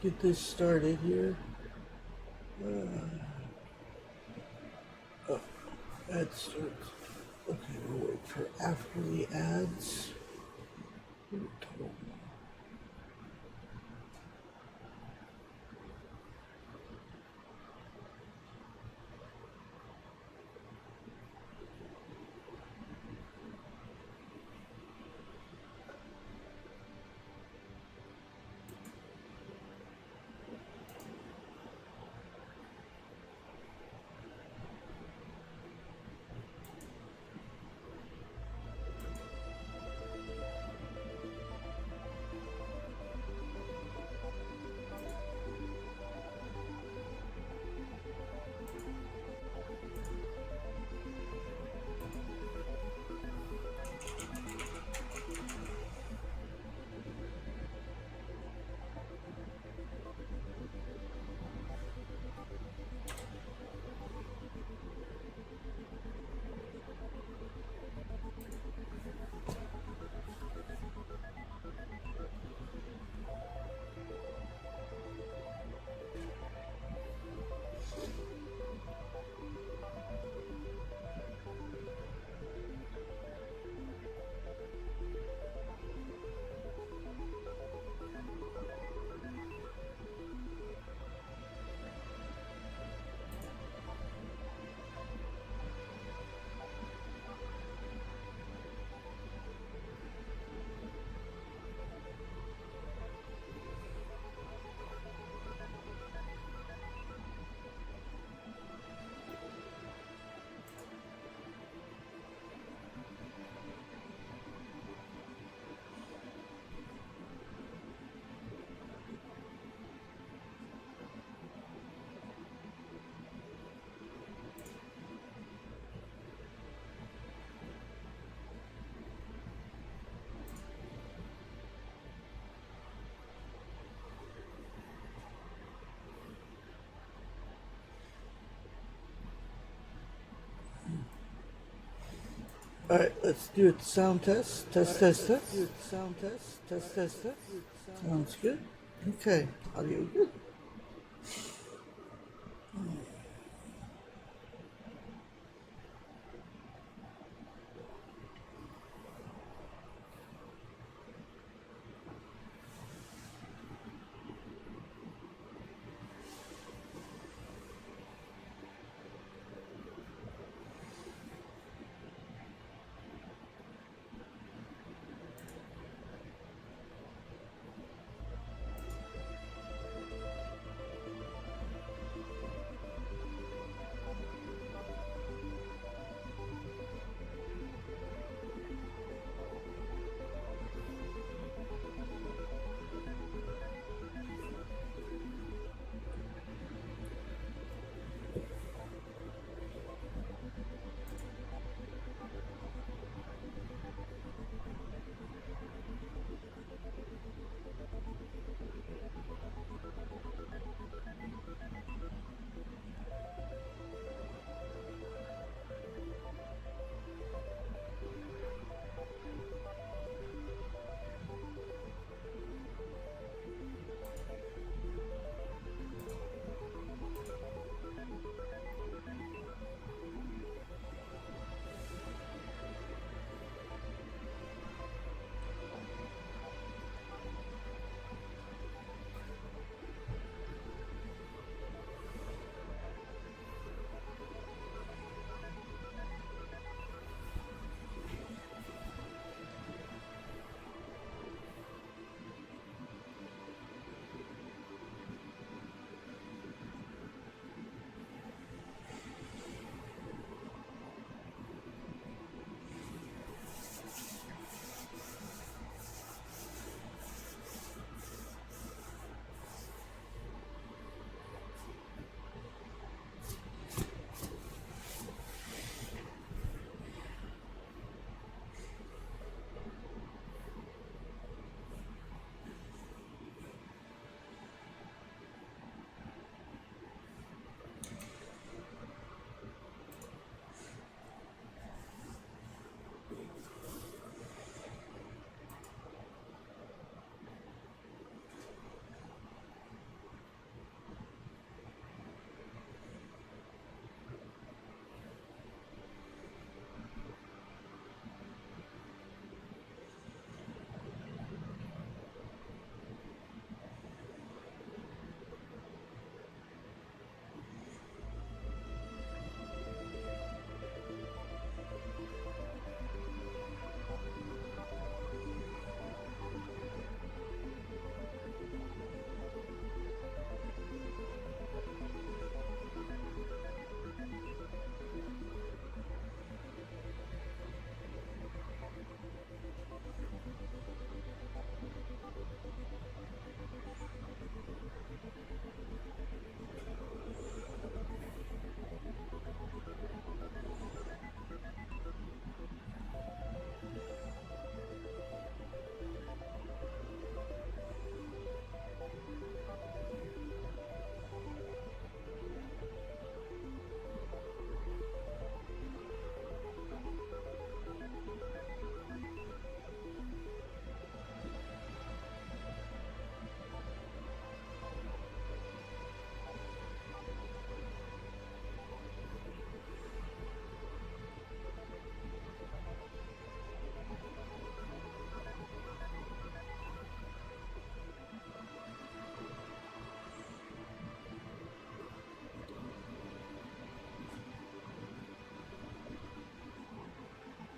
get this started here. Oh, ad starts. Okay, we'll wait for after the ads. All right, let's do it. Sound test. Test, test, test. Sound test. Test, test, test. Sounds good. Okay, audio good.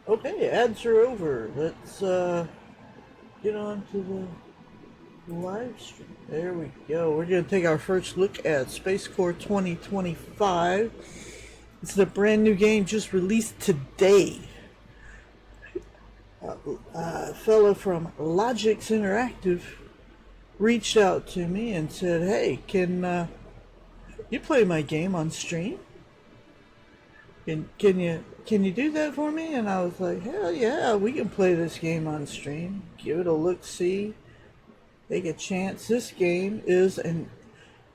Okay, ads are over. Let's get on to the live stream. There we go. We're going to take our first look at SpaceCorp 2025. It's a brand new game just released today. A fellow from Logix Interactive reached out to me and said, "Hey, can you play my game on stream? Can you do that for me?" And I was like, "Hell yeah, we can play this game on stream. Give it a look, see, take a chance." This game is an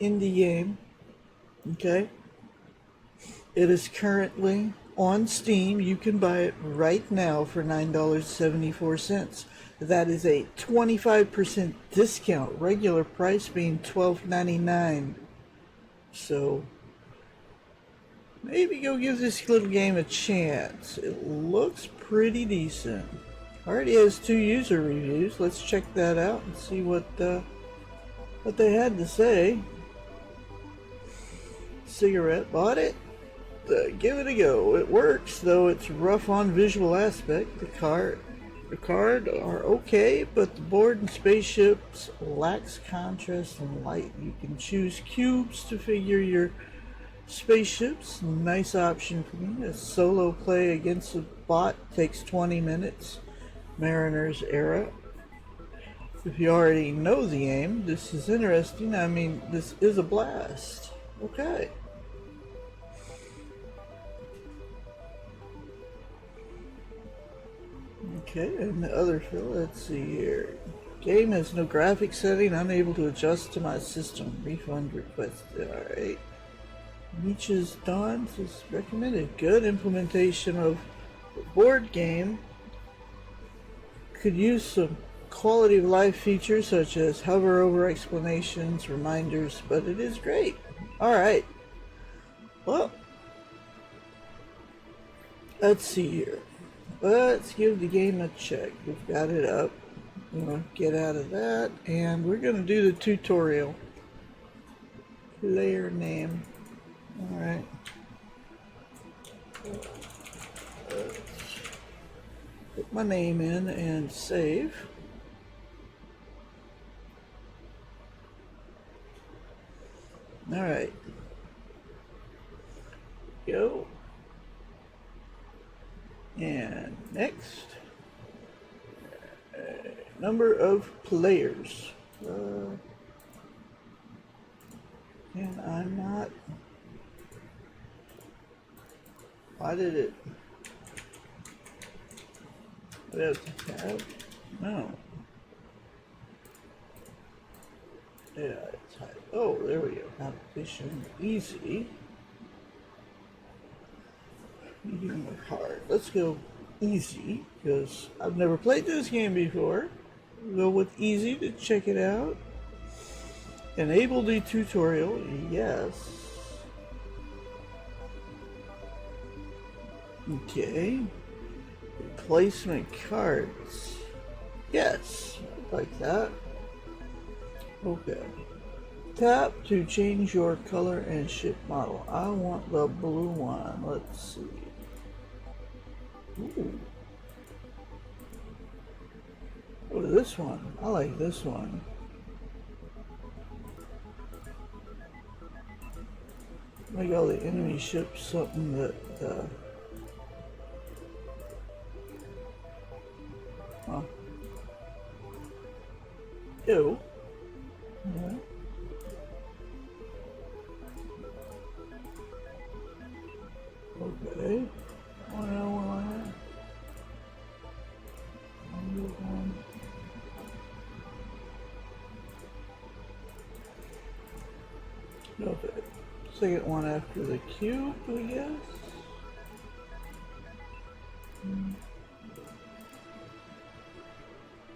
indie game. Okay, it is currently on Steam. You can buy it right now for $9.74. That is a 25% discount. Regular price being $12.99. So maybe go give this little game a chance. It looks pretty decent. Already has 2 user reviews. Let's check that out and see what they had to say. Cigarette bought it. Give it a go. It works, though it's rough on visual aspect. The card are okay, but the board and spaceships lacks contrast and light. You can choose cubes to figure your spaceships. Nice option for me. A solo play against a bot takes 20 minutes. Mariner's Era. If you already know the game, this is interesting. I mean, this is a blast. Okay. Okay, and the other fill, let's see here. Game has no graphic setting, unable to adjust to my system. Refund requested. Alright. Nietzsche's Dawn is recommended. Good implementation of the board game. Could use some quality of life features such as hover over explanations, reminders, but it is great. Alright. Well, let's see here. Let's give the game a check. We've got it up. I'm going to get out of that, and we're going to do the tutorial. Player name. Alright. Put my name in and save. Alright. Go. And next. Number of players. And I'm not. Why did it? I have to have? No. Yeah, it's high. Oh, there we go. Competition easy. Medium or hard. Let's go easy because I've never played this game before. We'll go with easy to check it out. Enable the tutorial. Yes. Okay. Replacement cards. Yes. Like that. Okay. Tap to change your color and ship model. I want the blue one. Let's see. Ooh. Go to this one. I like this one. Make all the enemy ships something that ew. Yeah. Okay. Okay. Second one after the cube, I guess.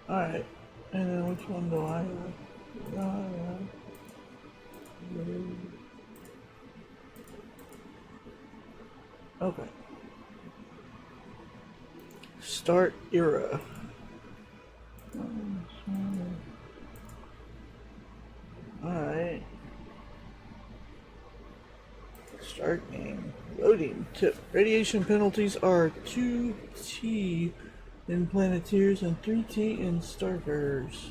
Alright. And then which one do I have? Okay. Start era. Alright. Start game. Loading. Tip. Radiation penalties are 2T in Planeteers and 3T in Starfarers.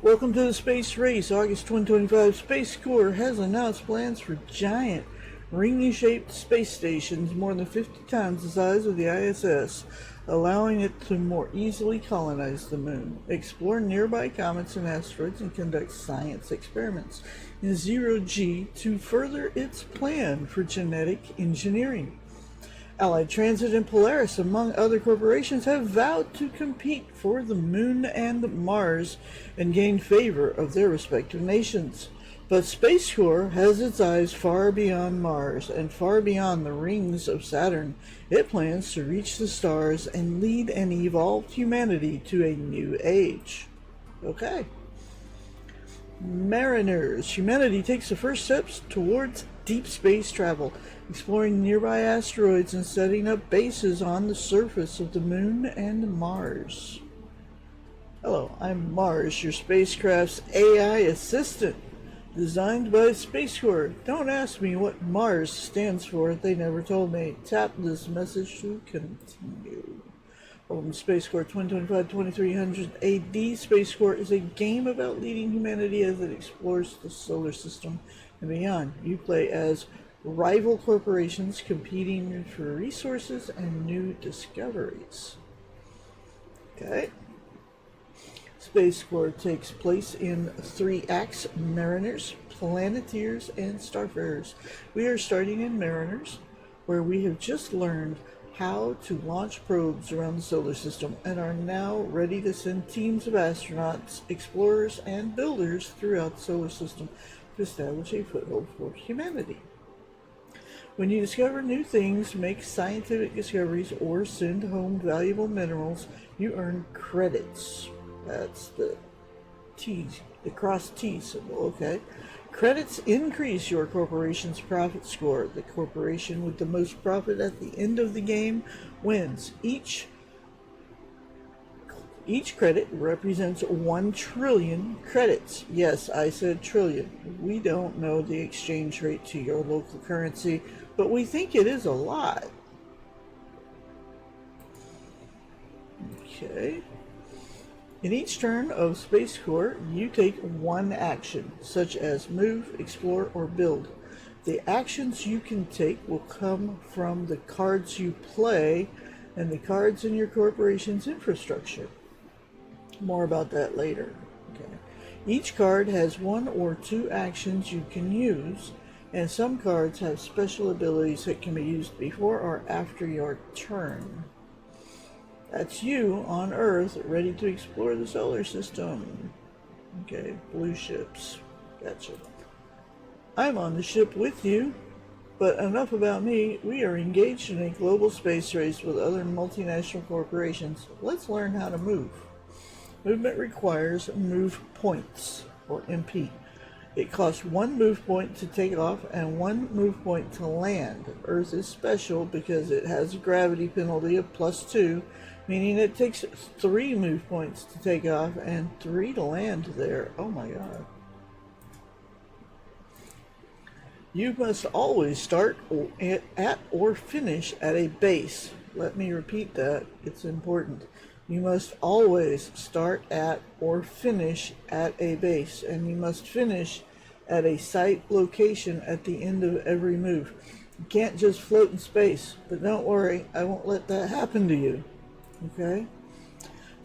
Welcome to the space race. August 2025. SpaceCorp has announced plans for giant ring-shaped space stations more than 50 times the size of the ISS, allowing it to more easily colonize the moon, explore nearby comets and asteroids, and conduct science experiments in zero-G to further its plan for genetic engineering. Allied Transit and Polaris, among other corporations, have vowed to compete for the moon and Mars and gain favor of their respective nations. But SpaceCorp has its eyes far beyond Mars and far beyond the rings of Saturn. It plans to reach the stars and lead an evolved humanity to a new age. Okay. Mariners. Humanity takes the first steps towards deep space travel, exploring nearby asteroids and setting up bases on the surface of the moon and Mars. Hello, I'm Mars, your spacecraft's AI assistant, designed by SpaceCorp. Don't ask me what Mars stands for, they never told me. Tap this message to continue. From SpaceCorp 2025-2300 AD, SpaceCorp is a game about leading humanity as it explores the solar system and beyond. You play as rival corporations competing for resources and new discoveries. Okay. SpaceCorp takes place in 3 acts: Mariners, Planeteers, and Starfarers. We are starting in Mariners, where we have just learned how to launch probes around the solar system and are now ready to send teams of astronauts, explorers, and builders throughout the solar system to establish a foothold for humanity. When you discover new things, make scientific discoveries, or send home valuable minerals, you earn credits. That's the T, the cross T symbol, okay? Credits increase your corporation's profit score. The corporation with the most profit at the end of the game wins. Each credit represents 1 trillion credits. Yes, I said trillion. We don't know the exchange rate to your local currency, but we think it is a lot. Okay. In each turn of SpaceCorp, you take 1 action, such as move, explore, or build. The actions you can take will come from the cards you play and the cards in your corporation's infrastructure. More about that later. Okay. Each card has 1 or 2 actions you can use, and some cards have special abilities that can be used before or after your turn. That's you on Earth, ready to explore the solar system. Okay, blue ships. Gotcha. I'm on the ship with you, but enough about me. We are engaged in a global space race with other multinational corporations. Let's learn how to move. Movement requires move points, or MP. It costs 1 move point to take off and 1 move point to land. Earth is special because it has a gravity penalty of +2, meaning it takes 3 move points to take off and 3 to land there. Oh my god. You must always start at or finish at a base. Let me repeat that. It's important. You must always start at or finish at a base, and you must finish at a site location at the end of every move. You can't just float in space, but don't worry, I won't let that happen to you. Okay?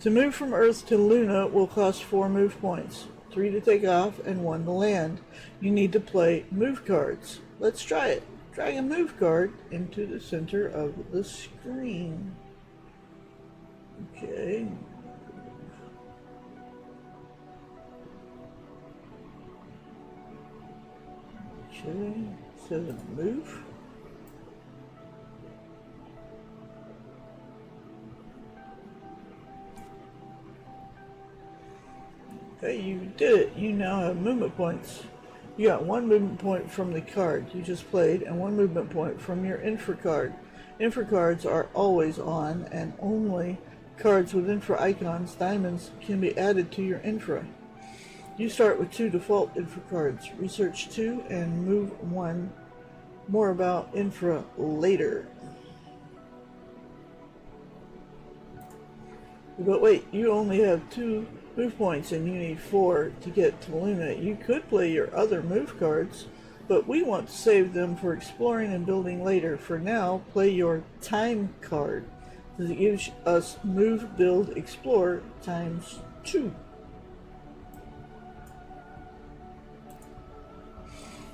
To move from Earth to Luna will cost 4 move points, 3 to take off and 1 to land. You need to play move cards. Let's try it. Drag a move card into the center of the screen. Okay. Okay, so move. Okay, you did it. You now have movement points. You got 1 movement point from the card you just played and 1 movement point from your infra card. Infra cards are always on, and only cards with infra icons, diamonds, can be added to your infra. You start with 2 default infra cards. Research 2 and move 1 More about infra later. But wait, you only have 2 move points and you need 4 to get to Luna. You could play your other move cards, but we want to save them for exploring and building later. For now, play your time card, because it gives us move, build, explore times 2.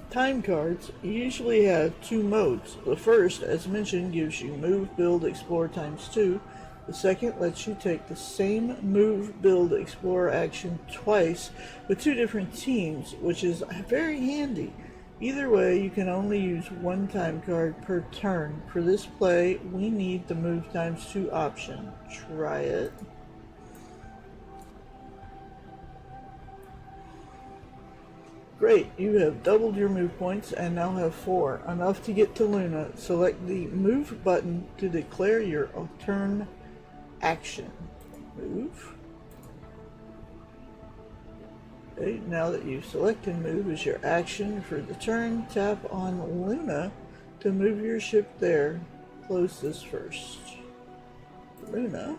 Time cards usually have 2 modes. The first, as mentioned, gives you move, build, explore times 2. The second lets you take the same move, build, explore action twice with 2 different teams, which is very handy. Either way, you can only use 1 time card per turn. For this play, we need the move times 2 option. Try it. Great, you have doubled your move points and now have 4, enough to get to Luna. Select the move button to declare your turn action. Move. Okay, now that you've selected move as your action for the turn, tap on Luna to move your ship there. Close this first. Luna.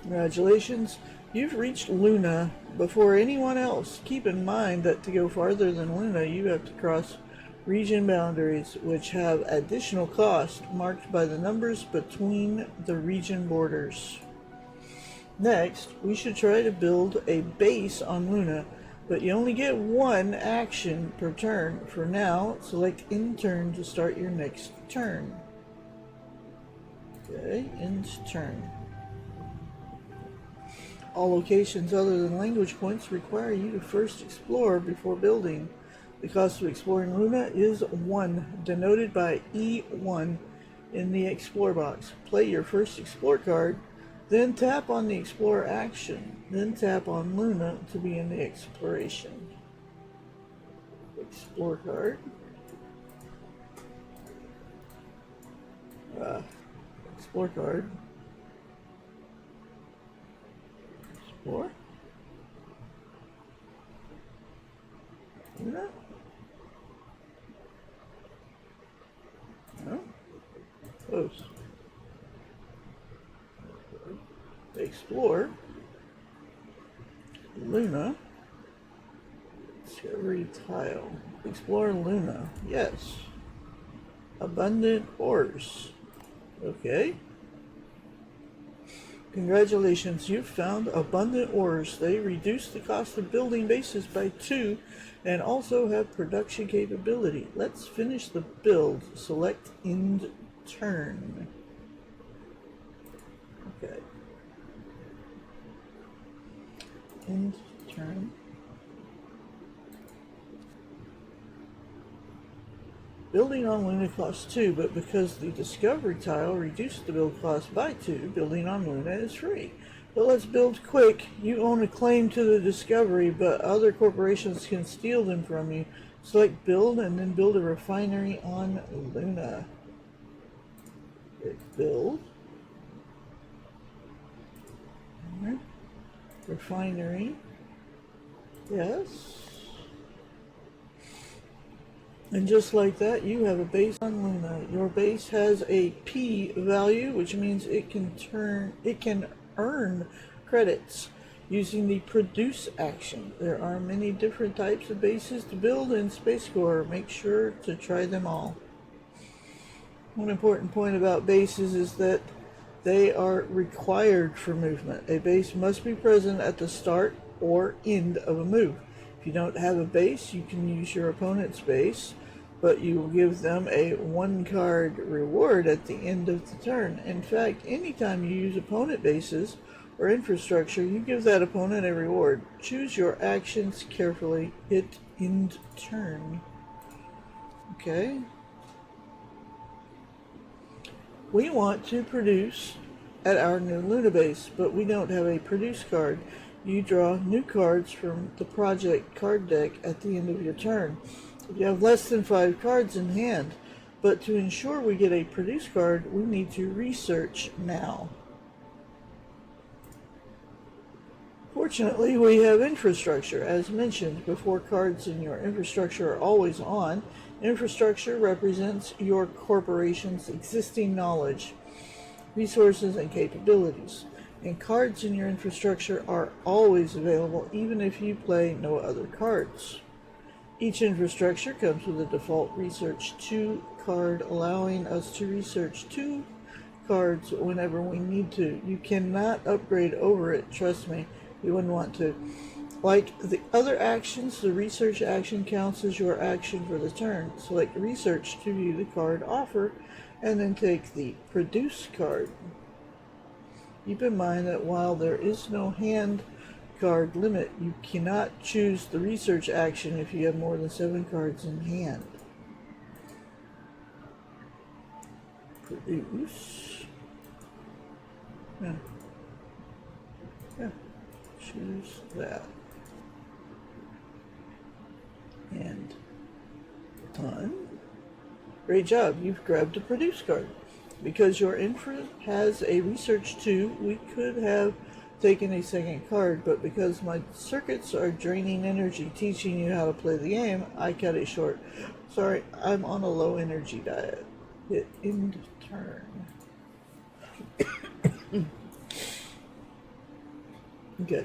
Congratulations, you've reached Luna before anyone else. Keep in mind that to go farther than Luna, you have to cross region boundaries, which have additional cost marked by the numbers between the region borders. Next, we should try to build a base on Luna, but you only get 1 action per turn. For now, select end turn to start your next turn. Okay, end turn. All locations other than language points require you to first explore before building. The cost of exploring Luna is 1, denoted by E1 in the Explore box. Play your first Explore card, then tap on the Explore action, then tap on Luna to begin the exploration. Explore card. Explore card. Explore. Luna? No? Close. Explore. Luna. Discovery tile. Explore Luna. Yes. Abundant ores. Okay. Congratulations, you've found abundant ores. They reduce the cost of building bases by 2 and also have production capability. Let's finish the build. Select end turn. Okay. End turn. Building on Luna costs 2, but because the discovery tile reduced the build cost by 2, building on Luna is free. But let's build quick. You own a claim to the discovery, but other corporations can steal them from you. Select build and then build a refinery on Luna. Click build. Refinery. Yes. And just like that, you have a base on Luna. Your base has a P value, which means it can earn credits using the produce action. There are many different types of bases to build in SpaceCorp. Make sure to try them all. One important point about bases is that they are required for movement. A base must be present at the start or end of a move. If you don't have a base, you can use your opponent's base, but you will give them a 1-card reward at the end of the turn. In fact, anytime you use opponent bases or infrastructure, you give that opponent a reward. Choose your actions carefully. Hit end turn. Okay. We want to produce at our new Luna base, but we don't have a produce card. You draw new cards from the project card deck at the end of your turn. You have less than 5 cards in hand, but to ensure we get a produce card, we need to research now. Fortunately, we have infrastructure. As mentioned before, cards in your infrastructure are always on. Infrastructure represents your corporation's existing knowledge, resources, and capabilities. And cards in your infrastructure are always available even if you play no other cards. Each infrastructure comes with a default Research 2 card, allowing us to research 2 cards whenever we need to. You cannot upgrade over it, trust me, you wouldn't want to. Like the other actions, the research action counts as your action for the turn. Select research to view the card offer, and then take the produce card. Keep in mind that while there is no hand card limit, you cannot choose the research action if you have more than 7 cards in hand. Produce. Yeah. Choose that. And done. Great job, you've grabbed a produce card. Because your infra has a research 2, we could have taken a second card, but because my circuits are draining energy teaching you how to play the game, I cut it short. Sorry, I'm on a low energy diet. Hit end turn. Okay.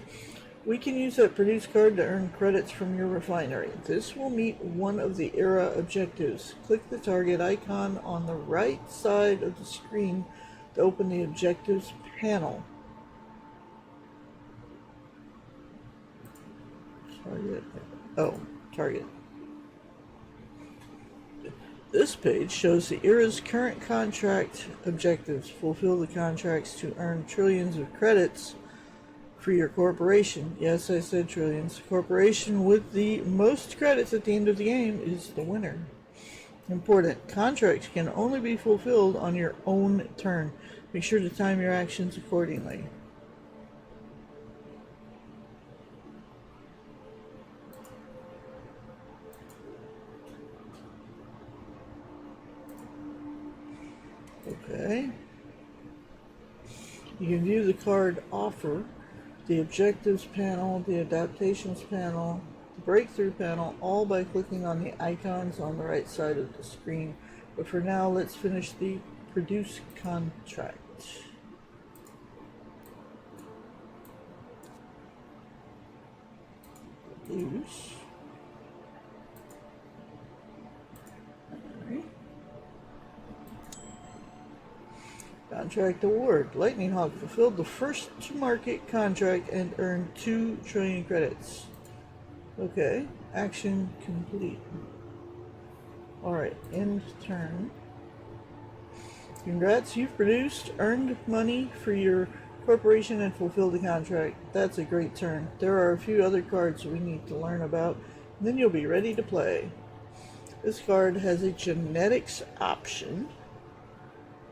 We can use that produce card to earn credits from your refinery. This will meet one of the era objectives. Click the target icon on the right side of the screen to open the objectives panel. Target. This page shows the era's current contract objectives. Fulfill the contracts to earn trillions of credits for your corporation. Yes, I said trillions. Corporation with the most credits at the end of the game is the winner. Important. Contracts can only be fulfilled on your own turn. Make sure to time your actions accordingly. Okay. You can view the card offer, the objectives panel, the adaptations panel, the breakthrough panel, all by clicking on the icons on the right side of the screen. But for now, let's finish the produce contract. Produce. Contract award. Lightning Hawk fulfilled the first to market contract and earned 2 trillion credits. Okay, action complete. Alright, end turn. Congrats, you've produced, earned money for your corporation and fulfilled the contract. That's a great turn. There are a few other cards we need to learn about, and then you'll be ready to play. This card has a genetics option.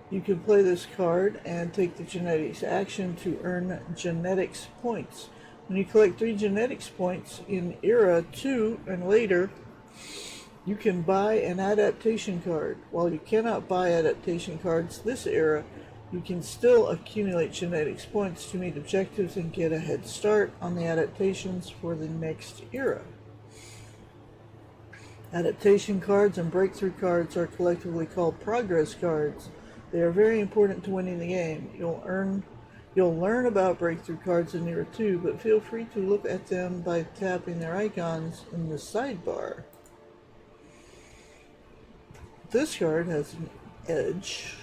You can play this card and take the genetics action to earn genetics points. When you collect 3 genetics points in Era 2 and later, you can buy an adaptation card. While you cannot buy adaptation cards this era, you can still accumulate genetics points to meet objectives and get a head start on the adaptations for the next era. Adaptation cards and breakthrough cards are collectively called progress cards. They are very important to winning the game. You'll learn about breakthrough cards in Era 2, but feel free to look at them by tapping their icons in the sidebar. This card has an edge.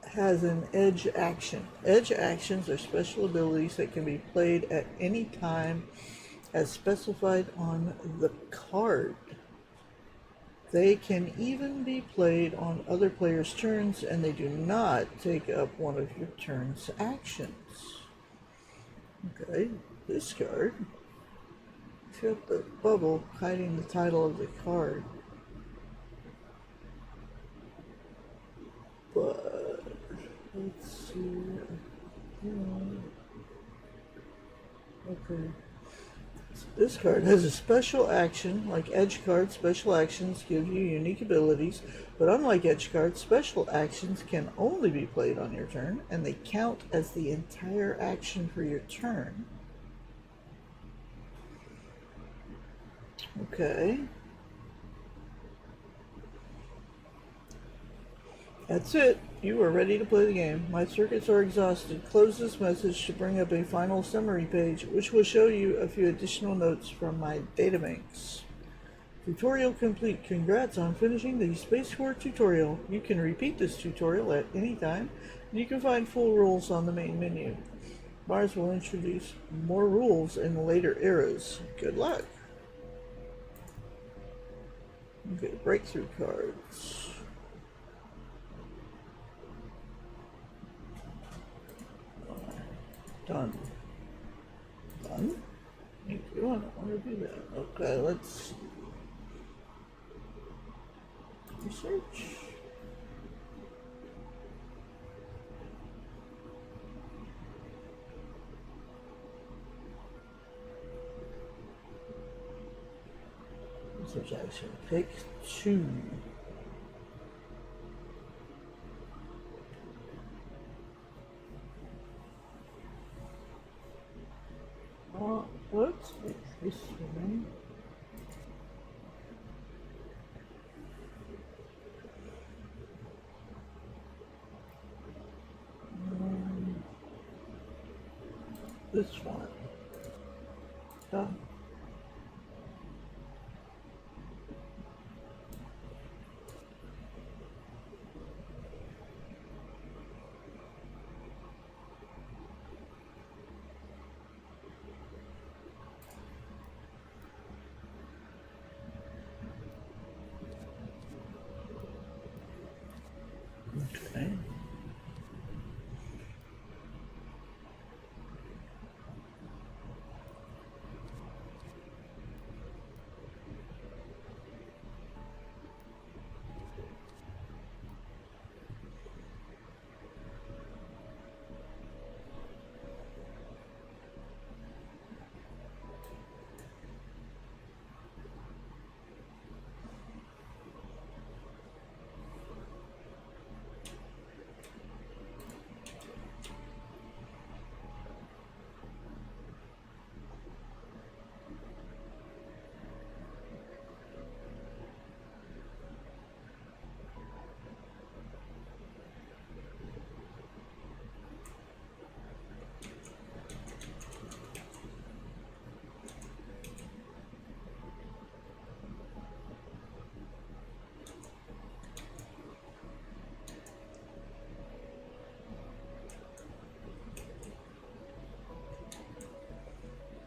Has an edge action. Edge actions are special abilities that can be played at any time as specified on the card. They can even be played on other players' turns, and they do not take up one of your turn's actions. Okay, this card, it's got the bubble hiding the title of the card. But, let's see. Okay. This card has a special action. Like Edge cards, special actions give you unique abilities, but unlike Edge cards, special actions can only be played on your turn, and they count as the entire action for your turn. Okay. That's it. You are ready to play the game. My circuits are exhausted. Close this message to bring up a final summary page, which will show you a few additional notes from my databanks. Tutorial complete. Congrats on finishing the SpaceCorp tutorial. You can repeat this tutorial at any time, and you can find full rules on the main menu. Mars will introduce more rules in later eras. Good luck. Okay, breakthrough cards. Done. Done? Thank you. I don't want to do that. Okay, let's research. Research action. Pick 2. Let's make this one. This one. Done. Okay.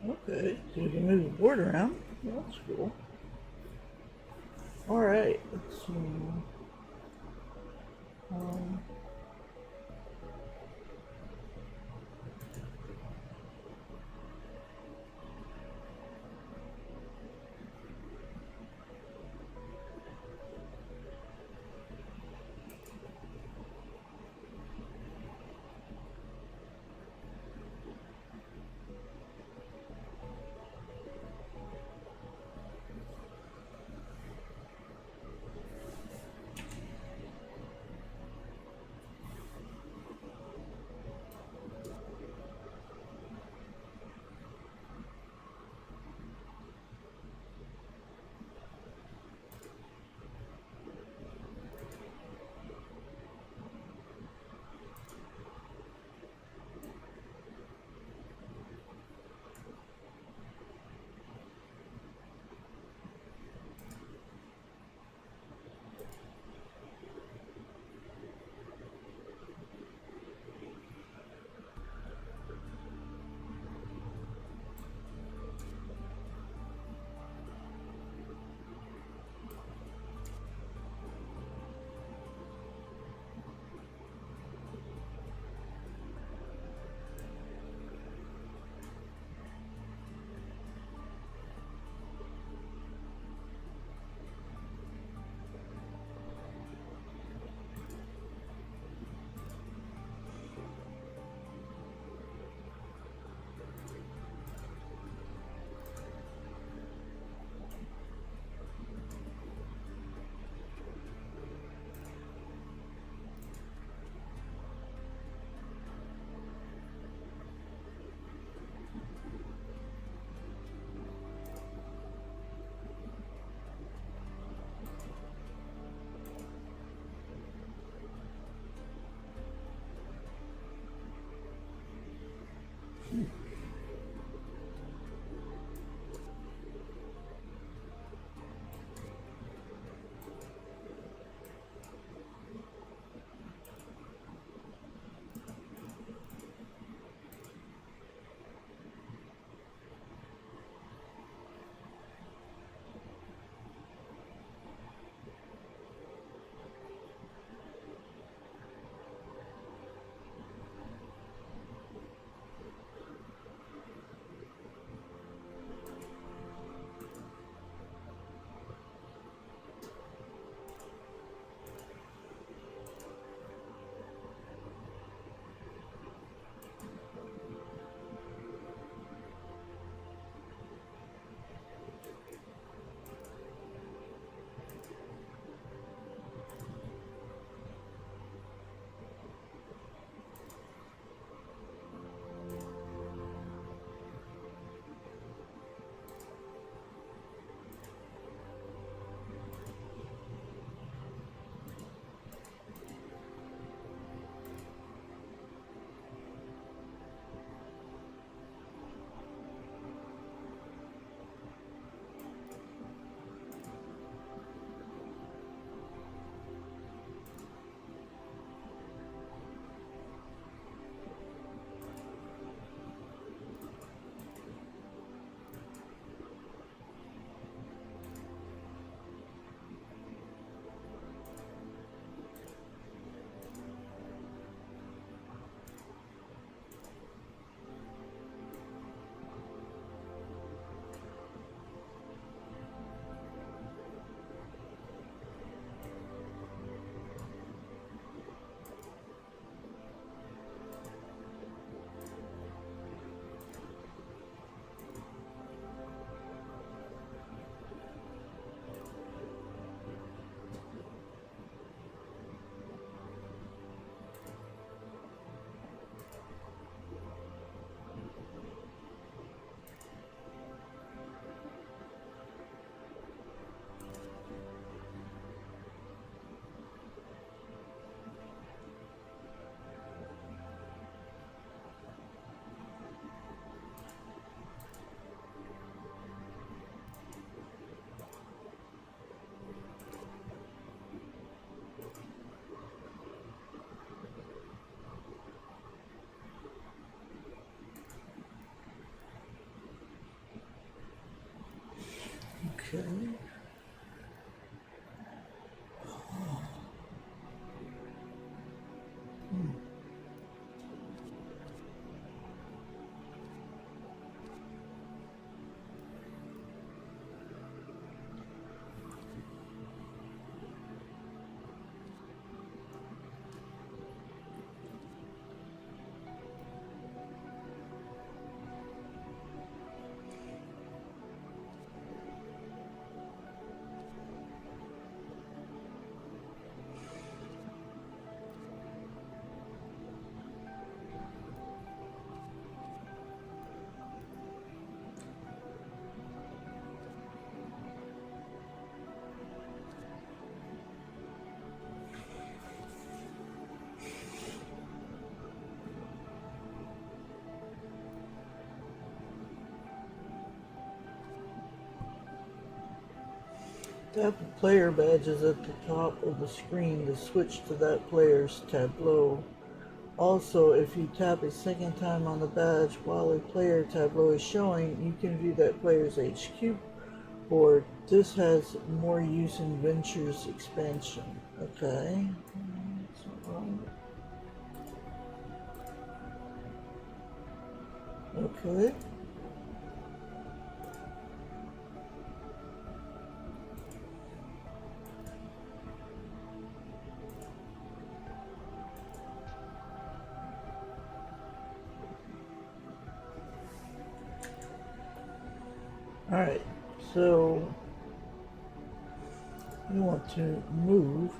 Okay, so we can move the board around. Well, that's cool. Alright, let's see. Um, Okay. Tap the player badges at the top of the screen to switch to that player's tableau. Also, if you tap a second time on the badge while a player tableau is showing, you can view that player's HQ board. This has more use in Ventures expansion. Okay. Okay. Alright, so you want to move.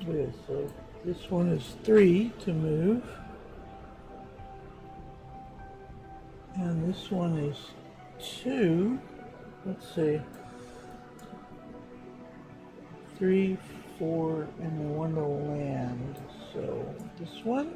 Okay, so this one is 3 to move. And this one is 2. Let's see. 3, 4, and then 1 to land. So this one.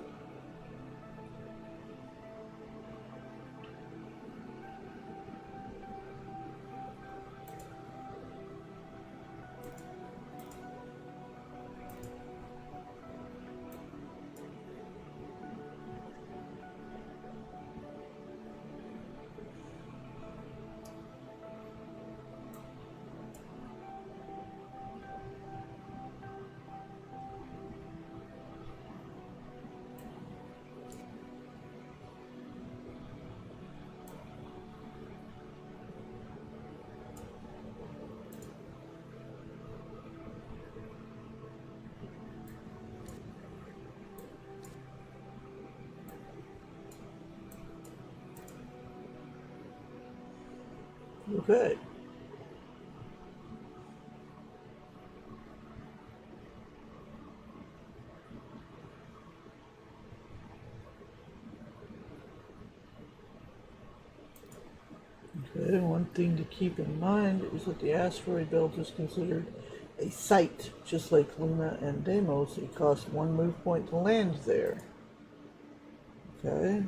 Okay. Okay, one thing to keep in mind is that the asteroid belt is considered a site, just like Luna and Deimos. It costs 1 move point to land there. Okay.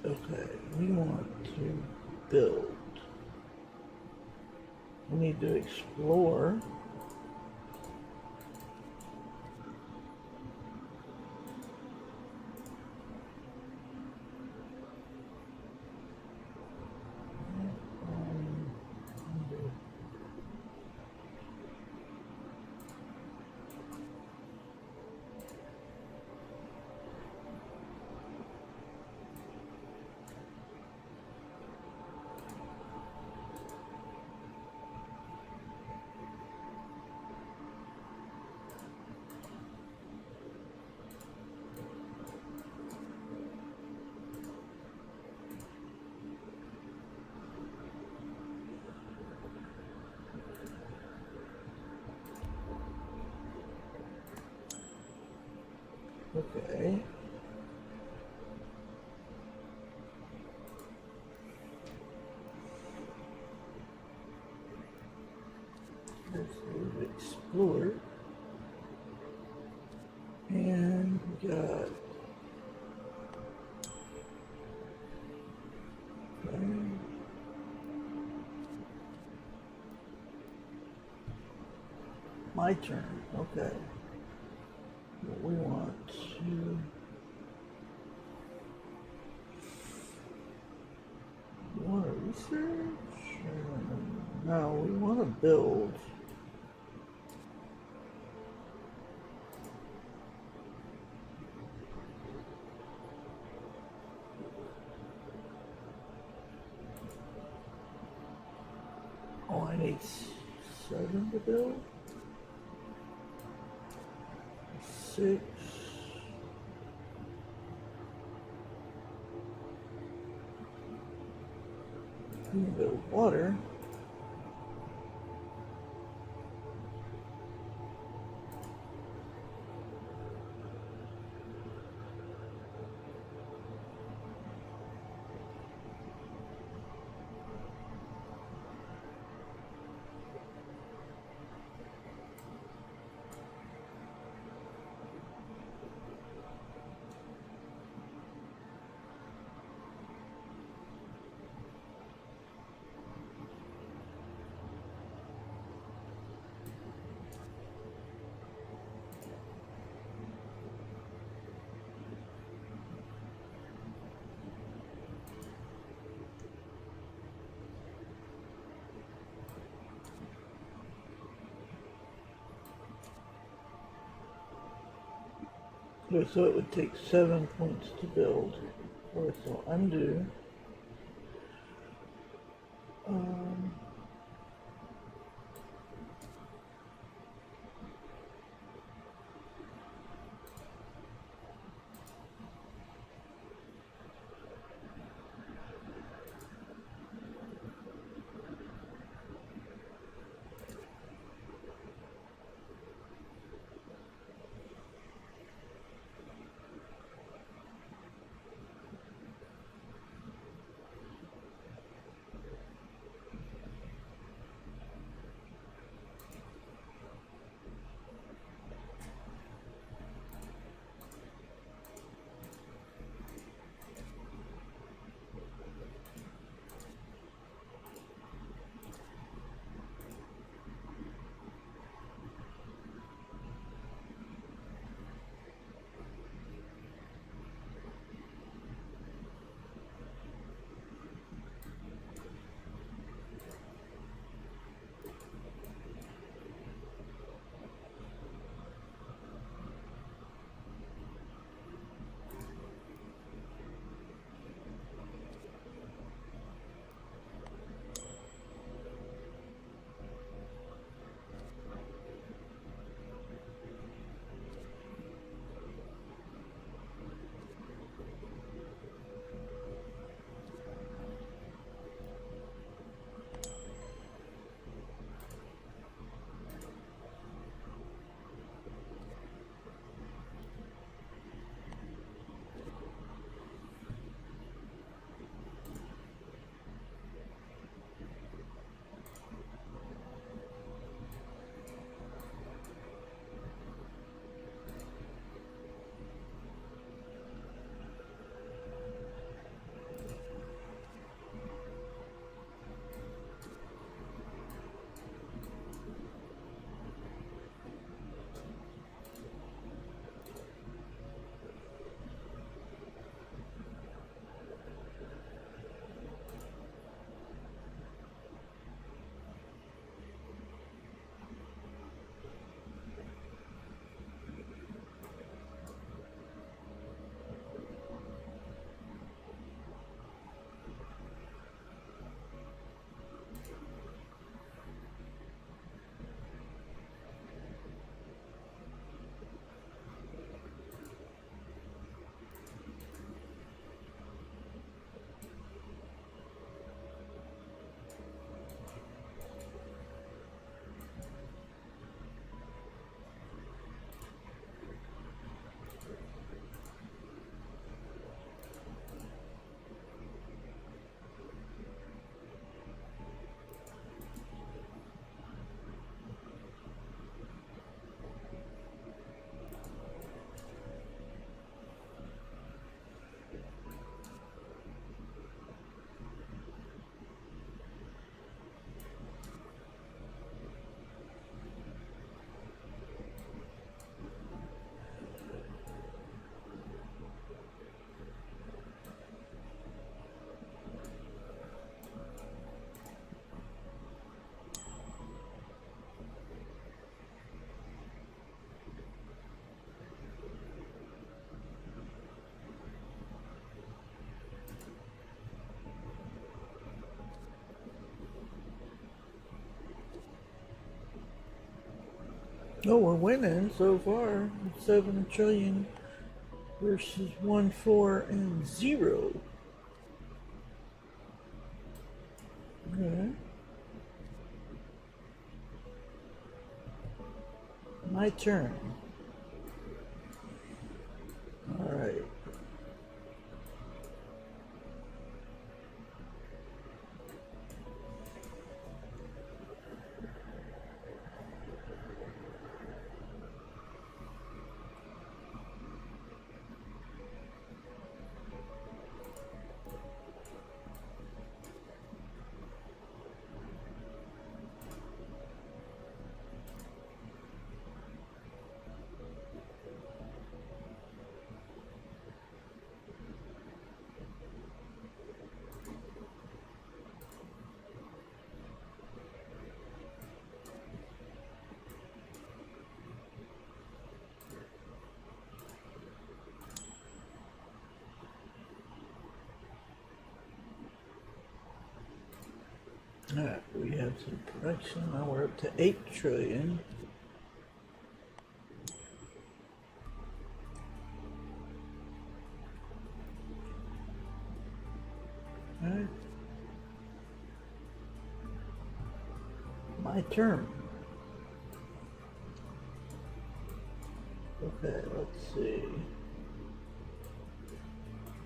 Okay, we want to build. We need to explore. Okay. We've explored. And we got my turn. Okay. What we want to research? No, we want to build. Oh, I need 7 to build. 6. We can build water. So it would take 7 points to build. Or so undo. Oh, we're winning so far. 7 trillion versus 1, 4, and 0. Okay. My turn. Alright. Alright, we have some production. Now we're up to 8 trillion. Alright. My turn. Okay, let's see.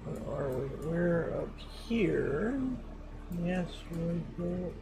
Where are we? We're up here. Yes, we go.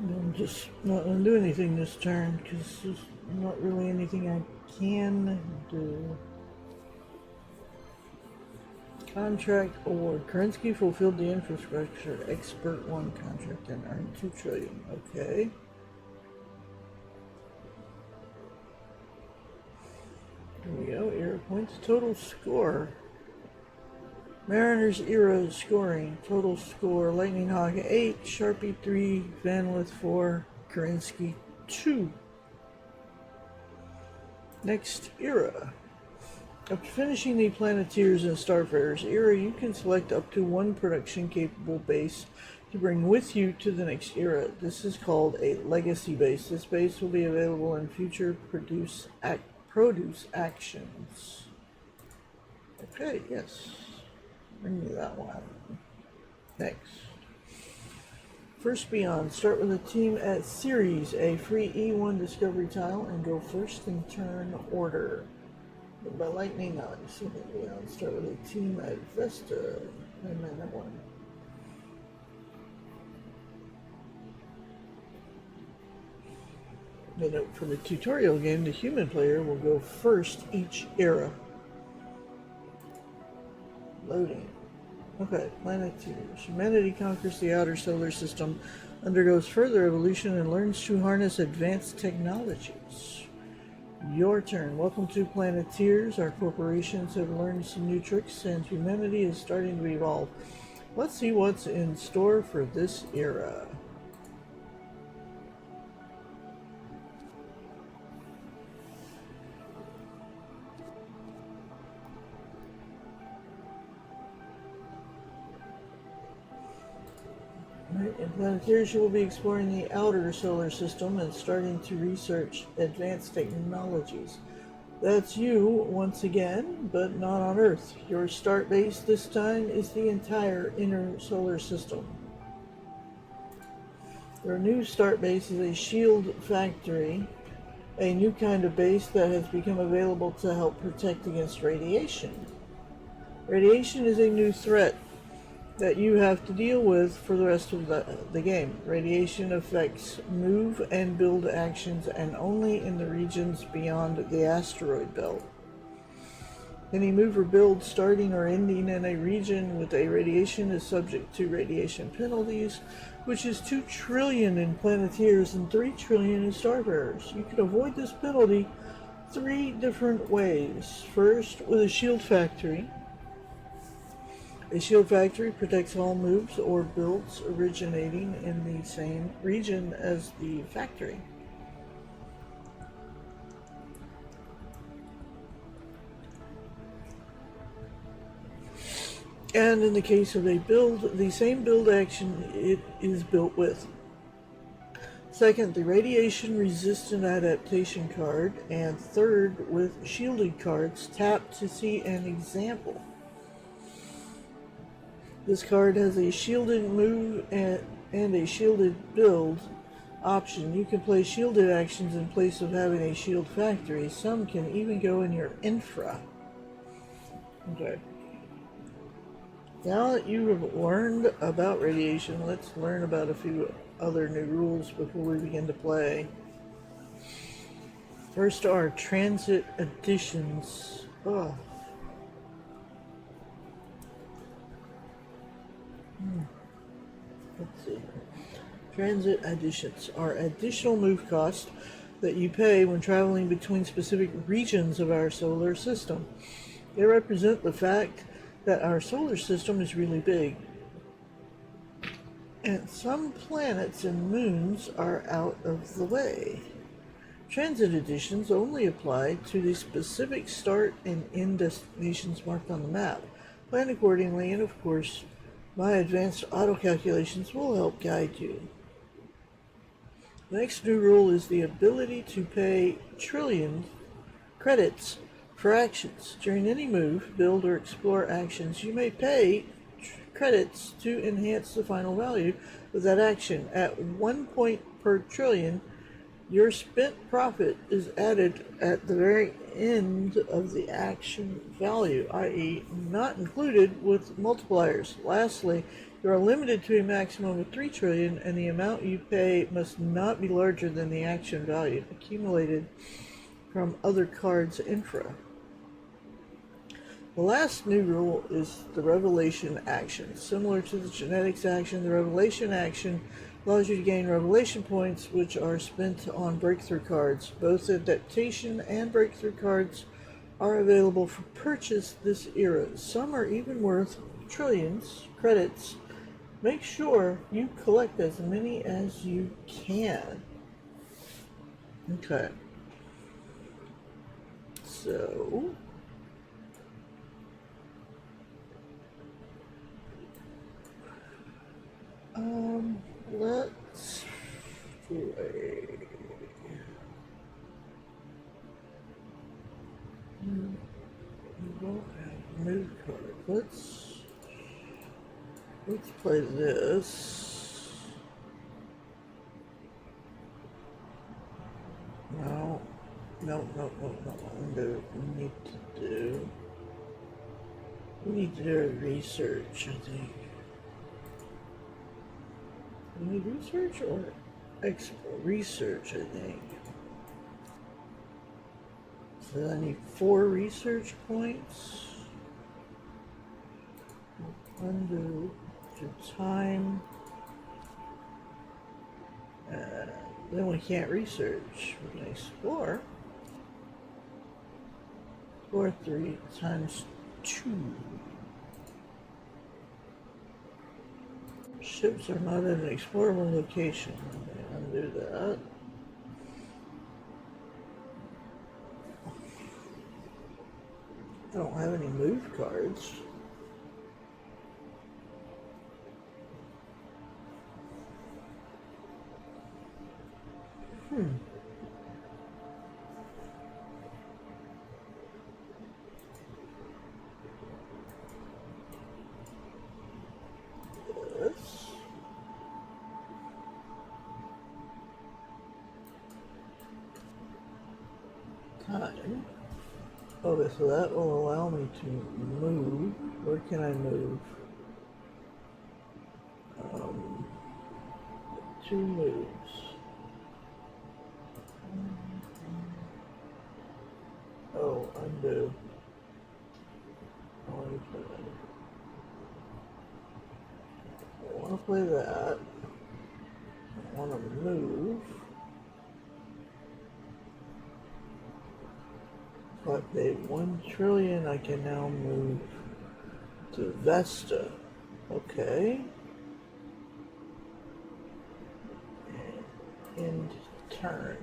I'm just not going to do anything this turn because there's not really anything I can do. Contract award. Kerensky fulfilled the infrastructure expert 1 contract and earned 2 trillion. Okay. Here we go. Era points. Total score. Mariners era scoring. Total score. Lightning Hawk 8, Sharpie 3, Vanwith 4, Kerensky 2. Next era. After finishing the Planeteers and Starfarers era, you can select up to 1 production capable base to bring with you to the next era. This is called a legacy base. This base will be available in future produce actions. Okay, yes. Bring me that one. Next. First Beyond. Start with a team at Ceres, a free E1 discovery tile, and go first in turn order. By lightning, now you see Beyond. Start with a team at Vesta. And then that one. The note for the tutorial game, the human player will go first each era. Loading. Okay, Planeteers. Humanity conquers the outer solar system, undergoes further evolution, and learns to harness advanced technologies. Your turn. Welcome to Planeteers. Our corporations have learned some new tricks, and humanity is starting to evolve. Let's see what's in store for this era. In Planeteers, you will be exploring the outer solar system and starting to research advanced technologies. That's you, once again, but not on Earth. Your start base this time is the entire inner solar system. Your new start base is a shield factory, a new kind of base that has become available to help protect against radiation. Radiation is a new threat that you have to deal with for the rest of the game. Radiation affects move and build actions, and only in the regions beyond the asteroid belt. Any move or build starting or ending in a region with a radiation is subject to radiation penalties, which is 2 trillion in Planeteers and 3 trillion in Starfarers. You can avoid this penalty 3 different ways. First, with a shield factory. A shield factory protects all moves or builds originating in the same region as the factory. And in the case of a build, the same build action it is built with. Second, the radiation resistant adaptation card. And third, with shielded cards, tap to see an example. This card has a shielded move and a shielded build option. You can play shielded actions in place of having a shield factory. Some can even go in your infra. Okay. Now that you have learned about radiation, let's learn about a few other new rules before we begin to play. First are transit additions. Oh. Let's see. Transit additions are additional move costs that you pay when traveling between specific regions of our solar system. They represent the fact that our solar system is really big, and some planets and moons are out of the way. Transit additions only apply to the specific start and end destinations marked on the map. Plan accordingly, and of course, my advanced auto calculations will help guide you. The next new rule is the ability to pay trillion credits for actions. During any move, build, or explore actions, you may pay credits to enhance the final value of that action. At 1 point per trillion, your spent profit is added at the very end of the action value, i.e. not included with multipliers. Lastly, you are limited to a maximum of 3 trillion, and the amount you pay must not be larger than the action value accumulated from other cards' infra. The last new rule is the revelation action. Similar to the genetics action, the revelation action allows you to gain revelation points, which are spent on breakthrough cards. Both adaptation and breakthrough cards are available for purchase this era. Some are even worth trillions credits. Make sure you collect as many as you can. Okay. So Let's play. We don't have new card. Let's play this. No. Undo. We need to do research, I think. We need research or research, I think. So I need 4 research points. Undo to time. Then we can't research. We can explore. Explore 3 times 2. Ships are not in an explorable location. Undo that. I don't have any move cards. This. Time. Okay, so that will allow me to move. Where can I move? 2 moves. Oh, undo. I want to play that. I want to move. If I paid 1 trillion, I can now move to Vesta. Okay. End turn.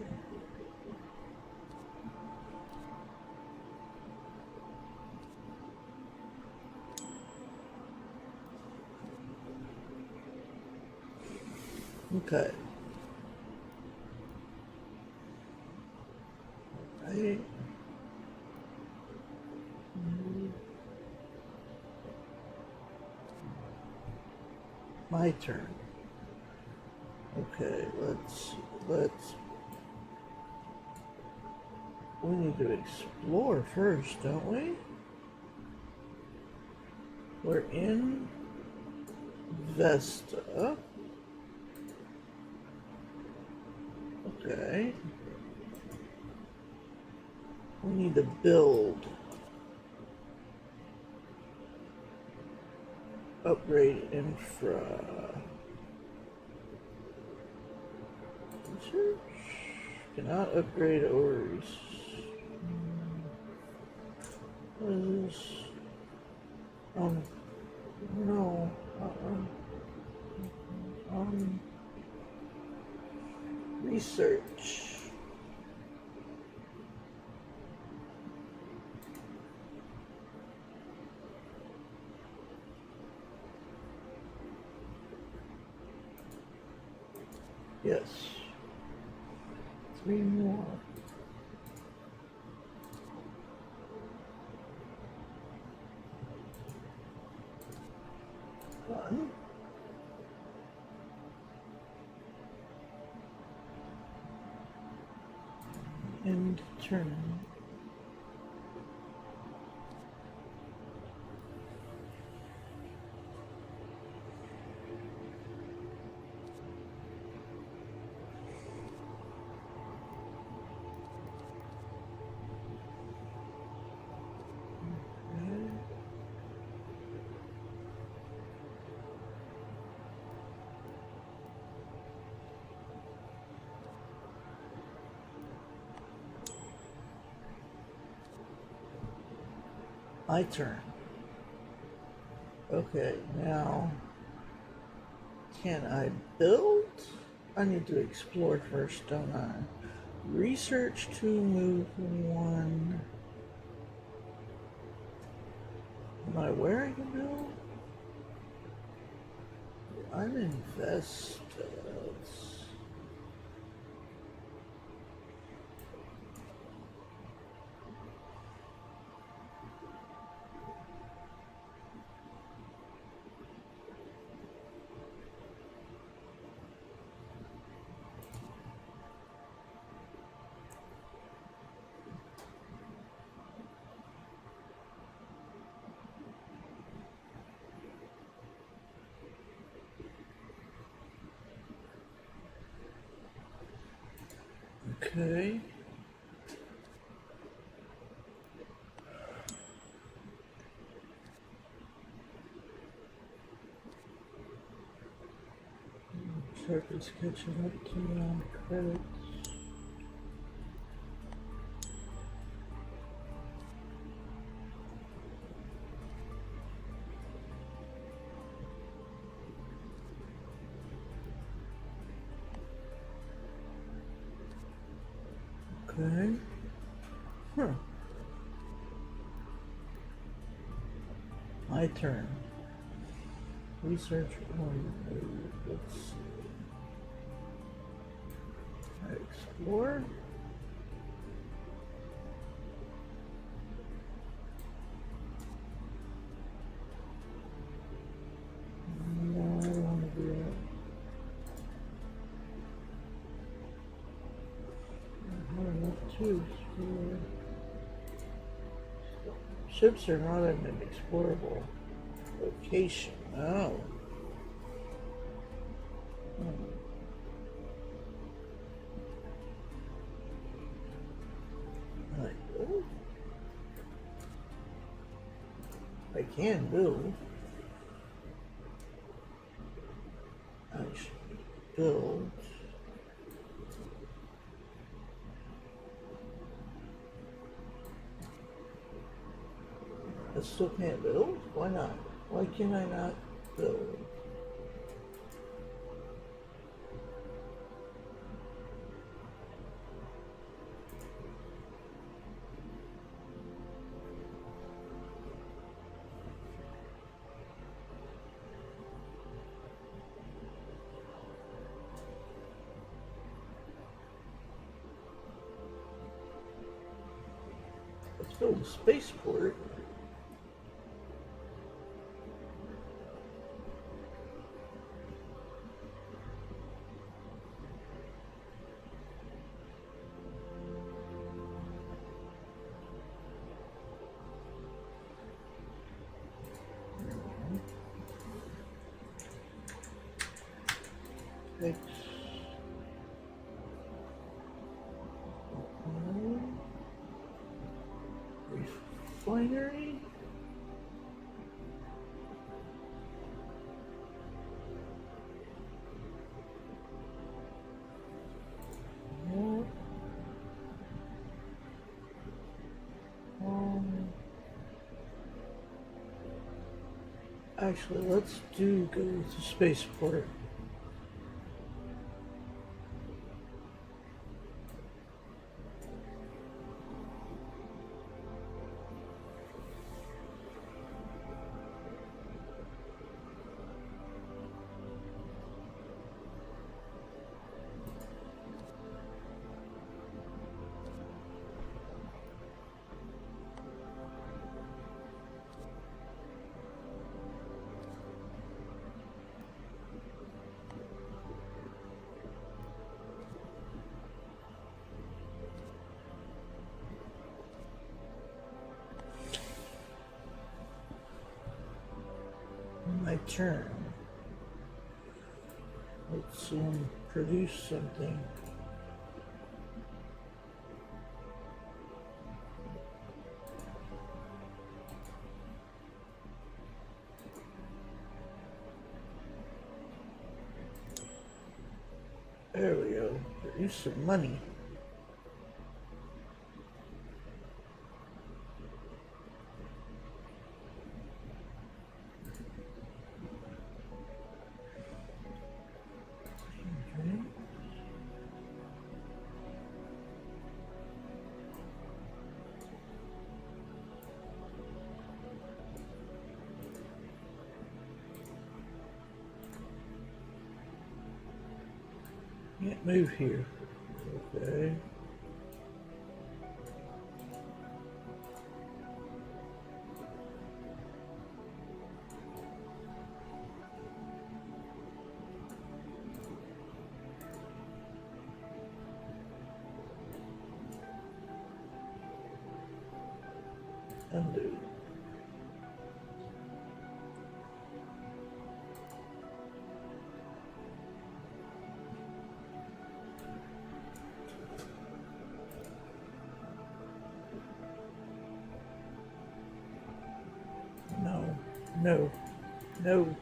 Okay. Right. My turn. Okay, let's we need to explore first, don't we? We're in Vesta. Okay. We need to build. Upgrade infra. Research? Cannot upgrade ores. What is this? No. Research. Yes. 3 more. One. And turn. My turn. Okay, now can I build? I need to explore first, don't I? Research 2, move 1. Am I where I can build? I'm in Vesta. Okay. Circuit's catching up to me on credits. Okay. Huh. My turn. Research on. Let's see. Explore. No, I don't want to do that. I have enough to explore. Ships are not in an explorable location. Oh. Like, build? I can build. Actually, build. I still can't build? Why not? Why can I not build? Let's build a spaceport. X. Refinery. Yeah. Actually, let's go to spaceport. My turn. Let's produce something. There we go. Produce some money. Okay. Can't move here. Okay. Undo. No. No.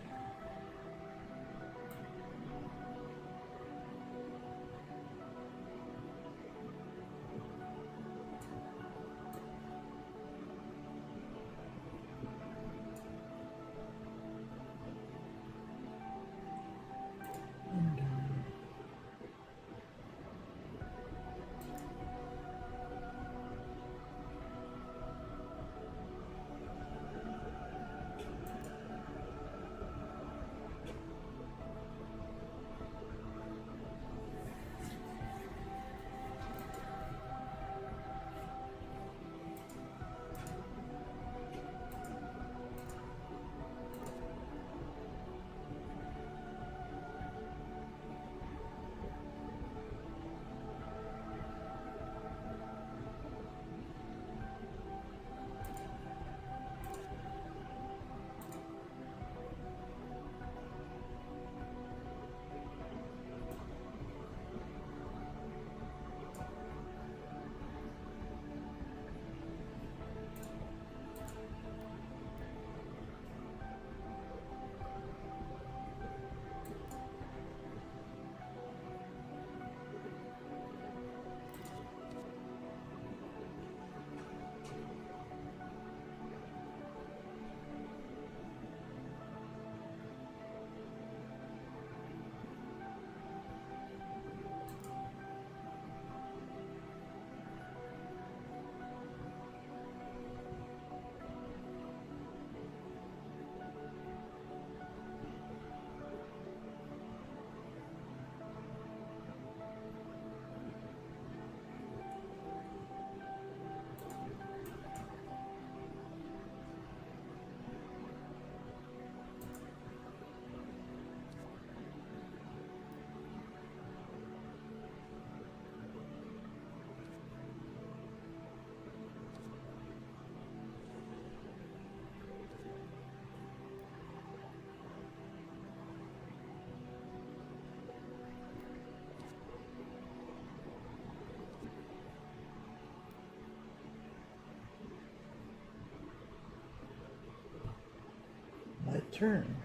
My turn.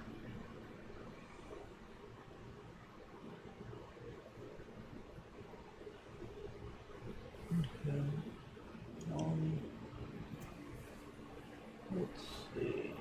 Okay. Um, let's see.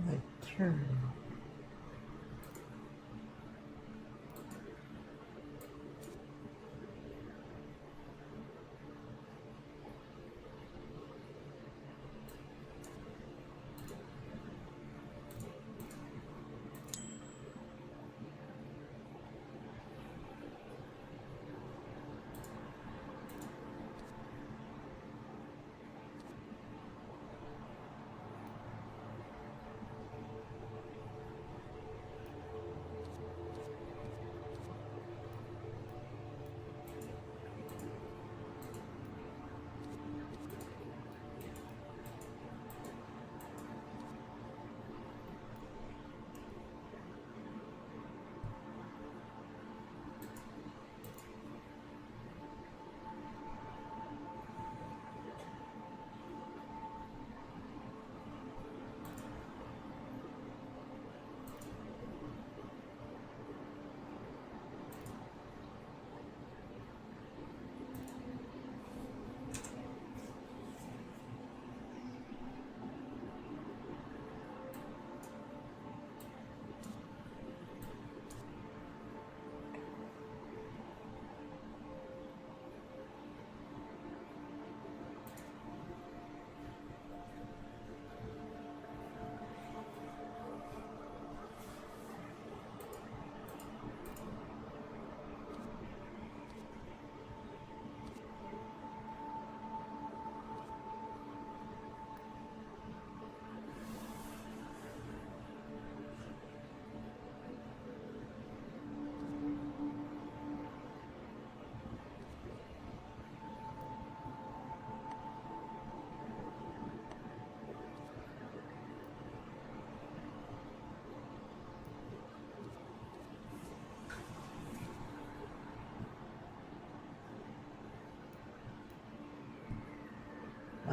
My turn.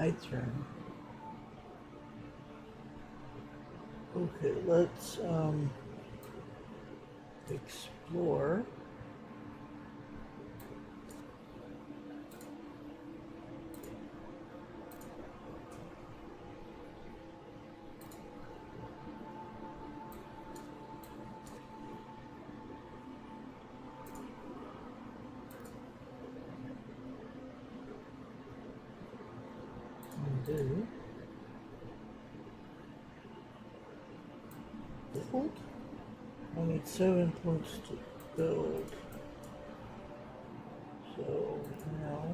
my turn. Okay, let's explore. Do build. I need 7 points to build. So now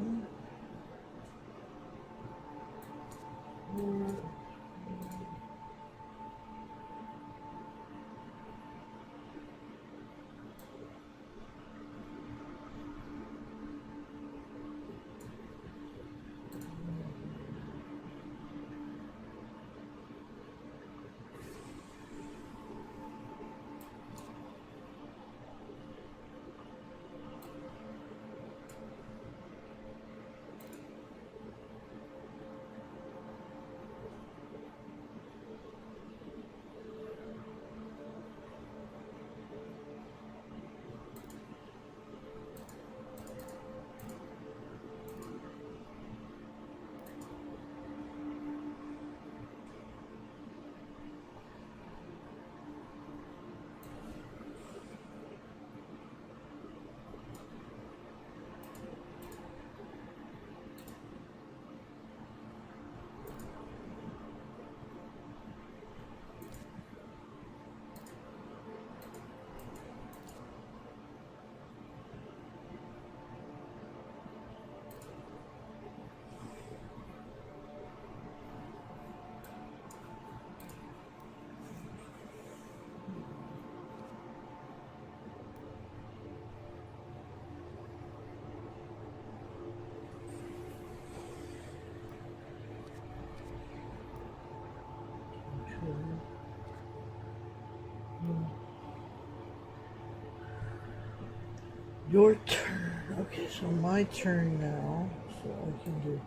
your turn. Okay, so my turn now. So I can do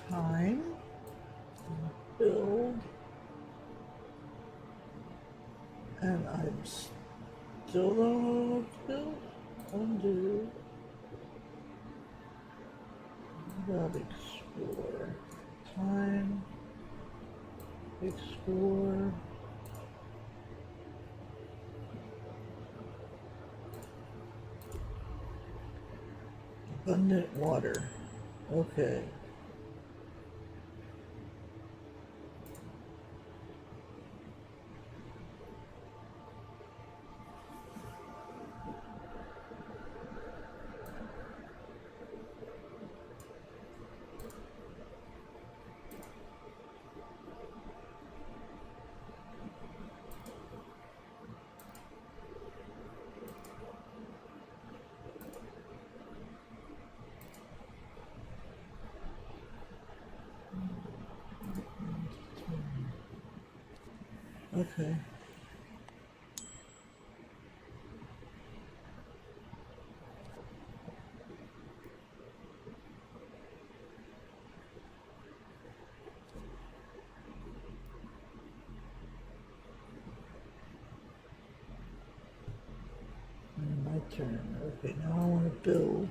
time, build, and I'm still don't know what to build. Undo. About explore. Time, explore. Abundant water. Okay. Okay. My turn. Okay, now I want to build.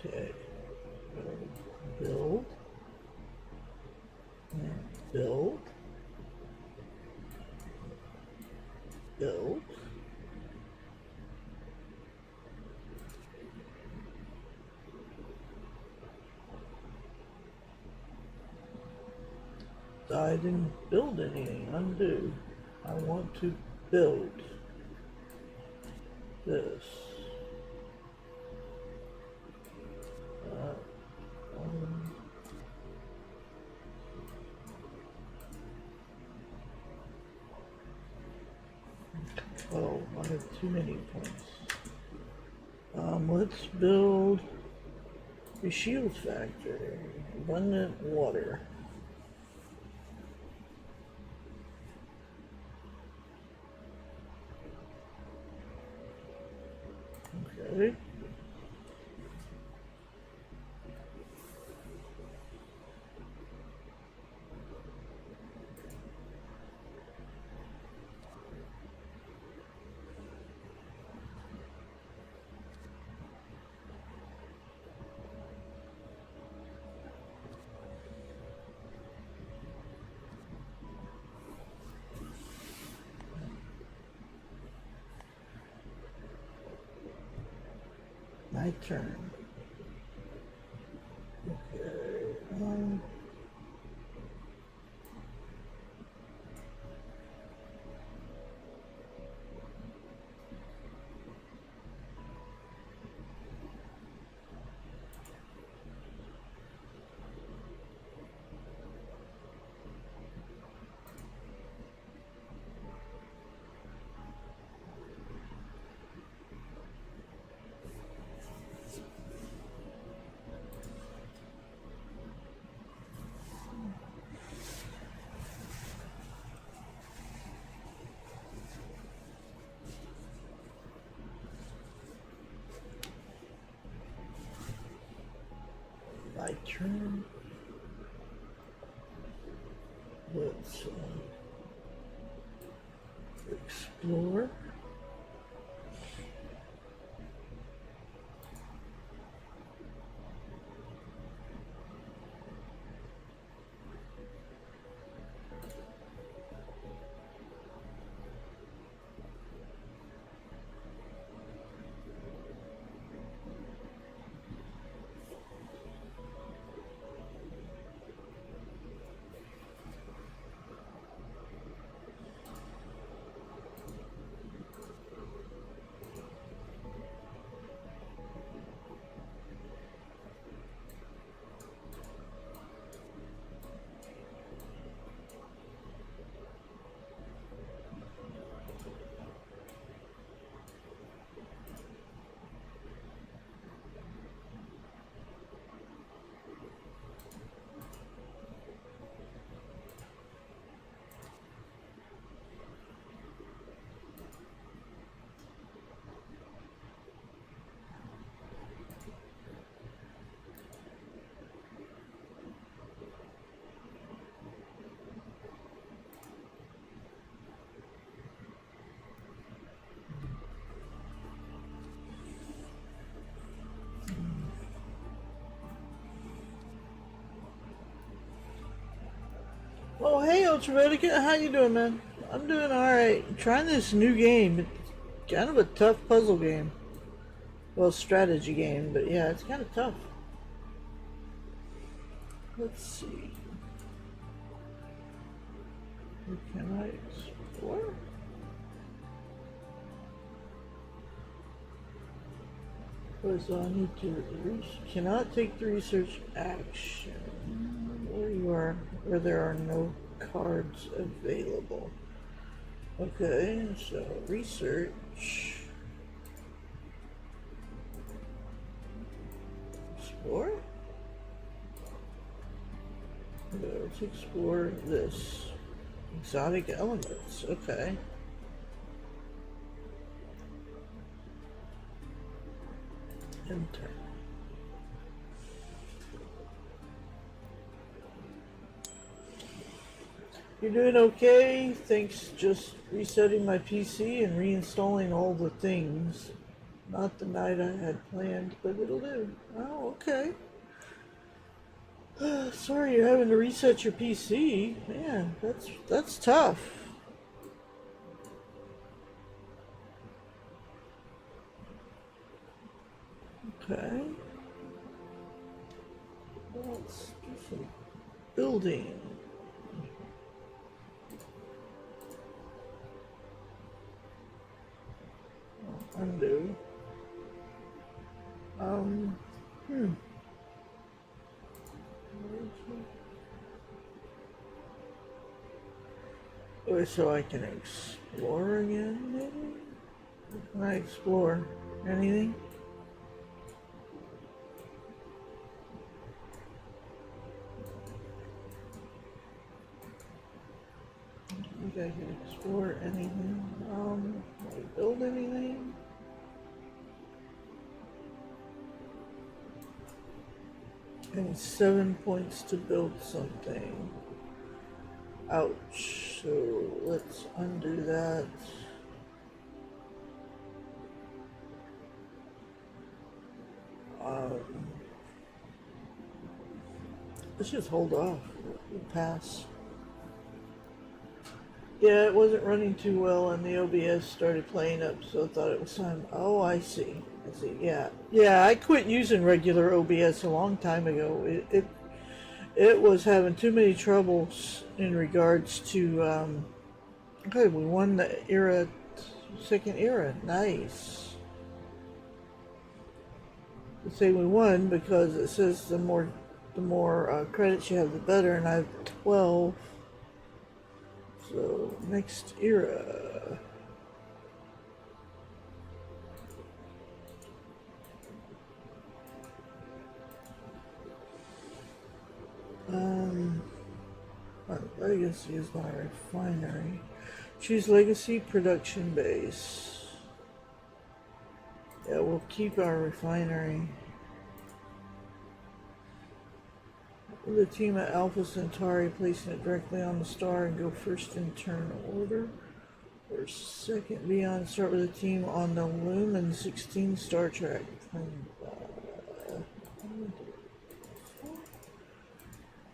Okay. Build. And build. Build. I didn't build anything. Undo. I want to build this. Um, oh, I have too many points. Let's build a shield factory. Abundant water. Okay. My turn. Okay. My turn. Let's explore. Oh, hey, Ultravetica, how you doing, man? I'm doing alright. Trying this new game. It's kind of a tough puzzle game. Well, strategy game, but yeah, it's kind of tough. Let's see. Can I explore? So I need to cannot take the research action where there are no cards available. Okay, so research. Explore? Let's explore this. Exotic elements, okay. Enter. You're doing okay. Thanks, just resetting my PC and reinstalling all the things. Not the night I had planned, but it'll do. Oh, okay. Sorry you're having to reset your PC. Man, that's tough. Okay. Let's do some building. Undo. Hmm. Oh, so I can explore again, maybe? Can I explore anything? I think I can explore anything. Can I build anything? And 7 points to build something. Ouch. So let's undo that. Let's just hold off. We'll pass. Yeah, it wasn't running too well, and the OBS started playing up, so I thought it was time. Oh, I see. I see. Yeah, yeah. I quit using regular OBS a long time ago. It was having too many troubles in regards to. Okay, we won the era, second era. Nice. I say we won because it says the more credits you have, the better, and I have 12. So, next era. Legacy is my refinery. Choose legacy production base. Yeah, we'll keep our refinery. The team at Alpha Centauri, placing it directly on the star and go first in turn order. Or second beyond, start with a team on the Lumen 16 Star Trek.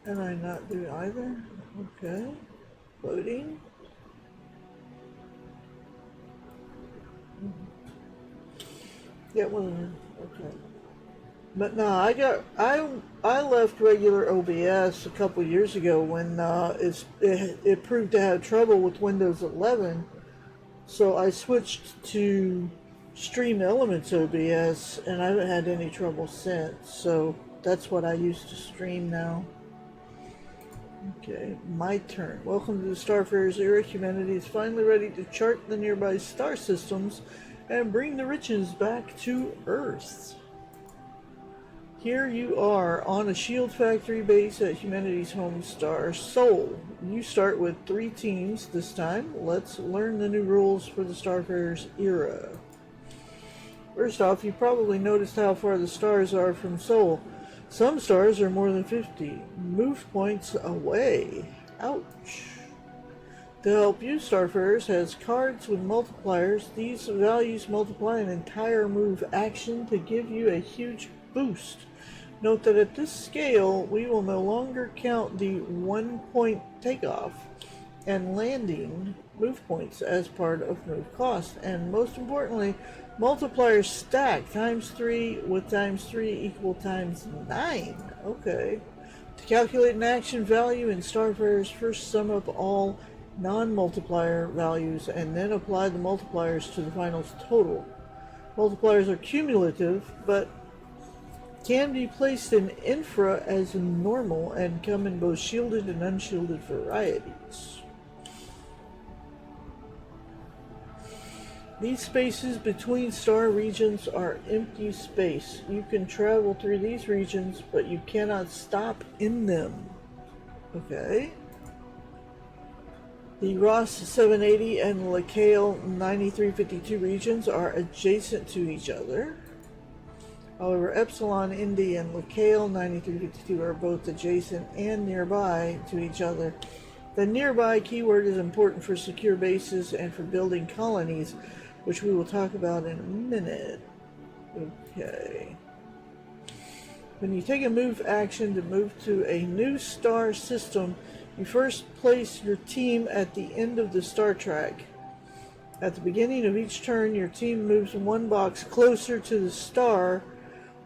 And I not do either? Okay. Loading. Yeah, well, okay. But no, I left regular OBS a couple years ago when it proved to have trouble with Windows 11, so I switched to Stream Elements OBS, and I haven't had any trouble since. So that's what I use to stream now. Okay, my turn. Welcome to the Starfarers era. Humanity is finally ready to chart the nearby star systems and bring the riches back to Earth. Here you are on a shield factory base at humanity's home star, Sol. You start with 3 teams this time. Let's learn the new rules for the Starfarers era. First off, you probably noticed how far the stars are from Sol. Some stars are more than 50 move points away. Ouch. To help you, Starfarers has cards with multipliers. These values multiply an entire move action to give you a huge boost. Note that at this scale, we will no longer count the 1 point takeoff and landing move points as part of move cost. And most importantly, multipliers stack times 3 with times 3 equal times 9. Okay. To calculate an action value in Starfarers, first sum up all non-multiplier values and then apply the multipliers to the final total. Multipliers are cumulative, but can be placed in infra as normal and come in both shielded and unshielded varieties. These spaces between star regions are empty space. You can travel through these regions, but you cannot stop in them. Okay. The Ross 780 and LaCale 9352 regions are adjacent to each other. However, Epsilon, Indy, and LaCale 9352 are both adjacent and nearby to each other. The nearby keyword is important for secure bases and for building colonies, which we will talk about in a minute. Okay. When you take a move action to move to a new star system, you first place your team at the end of the star track. At the beginning of each turn, your team moves 1 box closer to the star,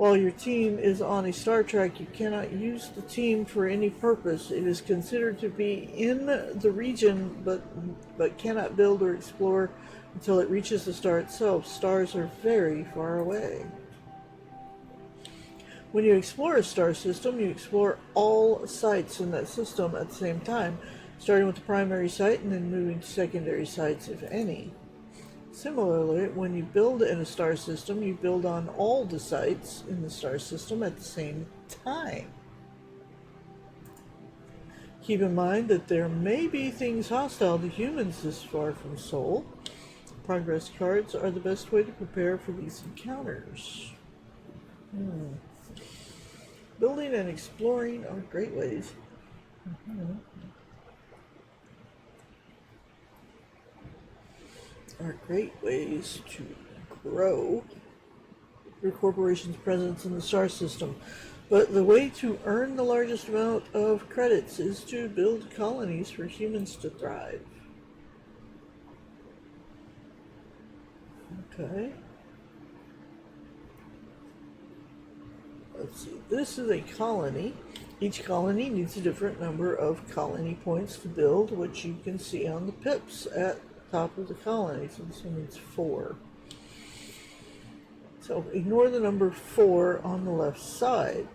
While your team is on a star trek, you cannot use the team for any purpose. It is considered to be in the region, but cannot build or explore until it reaches the star itself. Stars are very far away. When you explore a star system, you explore all sites in that system at the same time, starting with the primary site and then moving to secondary sites, if any. Similarly, when you build in a star system, you build on all the sites in the star system at the same time. Keep in mind that there may be things hostile to humans this far from Sol. Progress cards are the best way to prepare for these encounters. Building and exploring are great ways. Are great ways to grow your corporation's presence in the star system. But the way to earn the largest amount of credits is to build colonies for humans to thrive. Okay. Let's see. This is a colony. Each colony needs a different number of colony points to build, which you can see on the pips at top of the colony. So this one needs 4. So ignore the number 4 on the left side.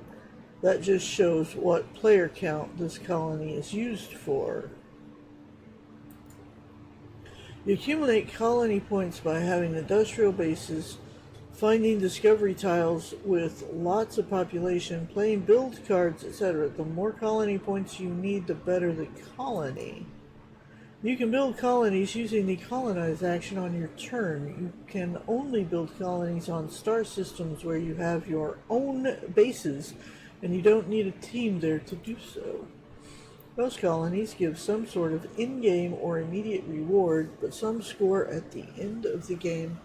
That just shows what player count this colony is used for. You accumulate colony points by having industrial bases, finding discovery tiles with lots of population, playing build cards, etc. The more colony points you need, the better the colony. You can build colonies using the colonize action on your turn. You can only build colonies on star systems where you have your own bases and you don't need a team there to do so. Most colonies give some sort of in-game or immediate reward, but some score at the end of the game.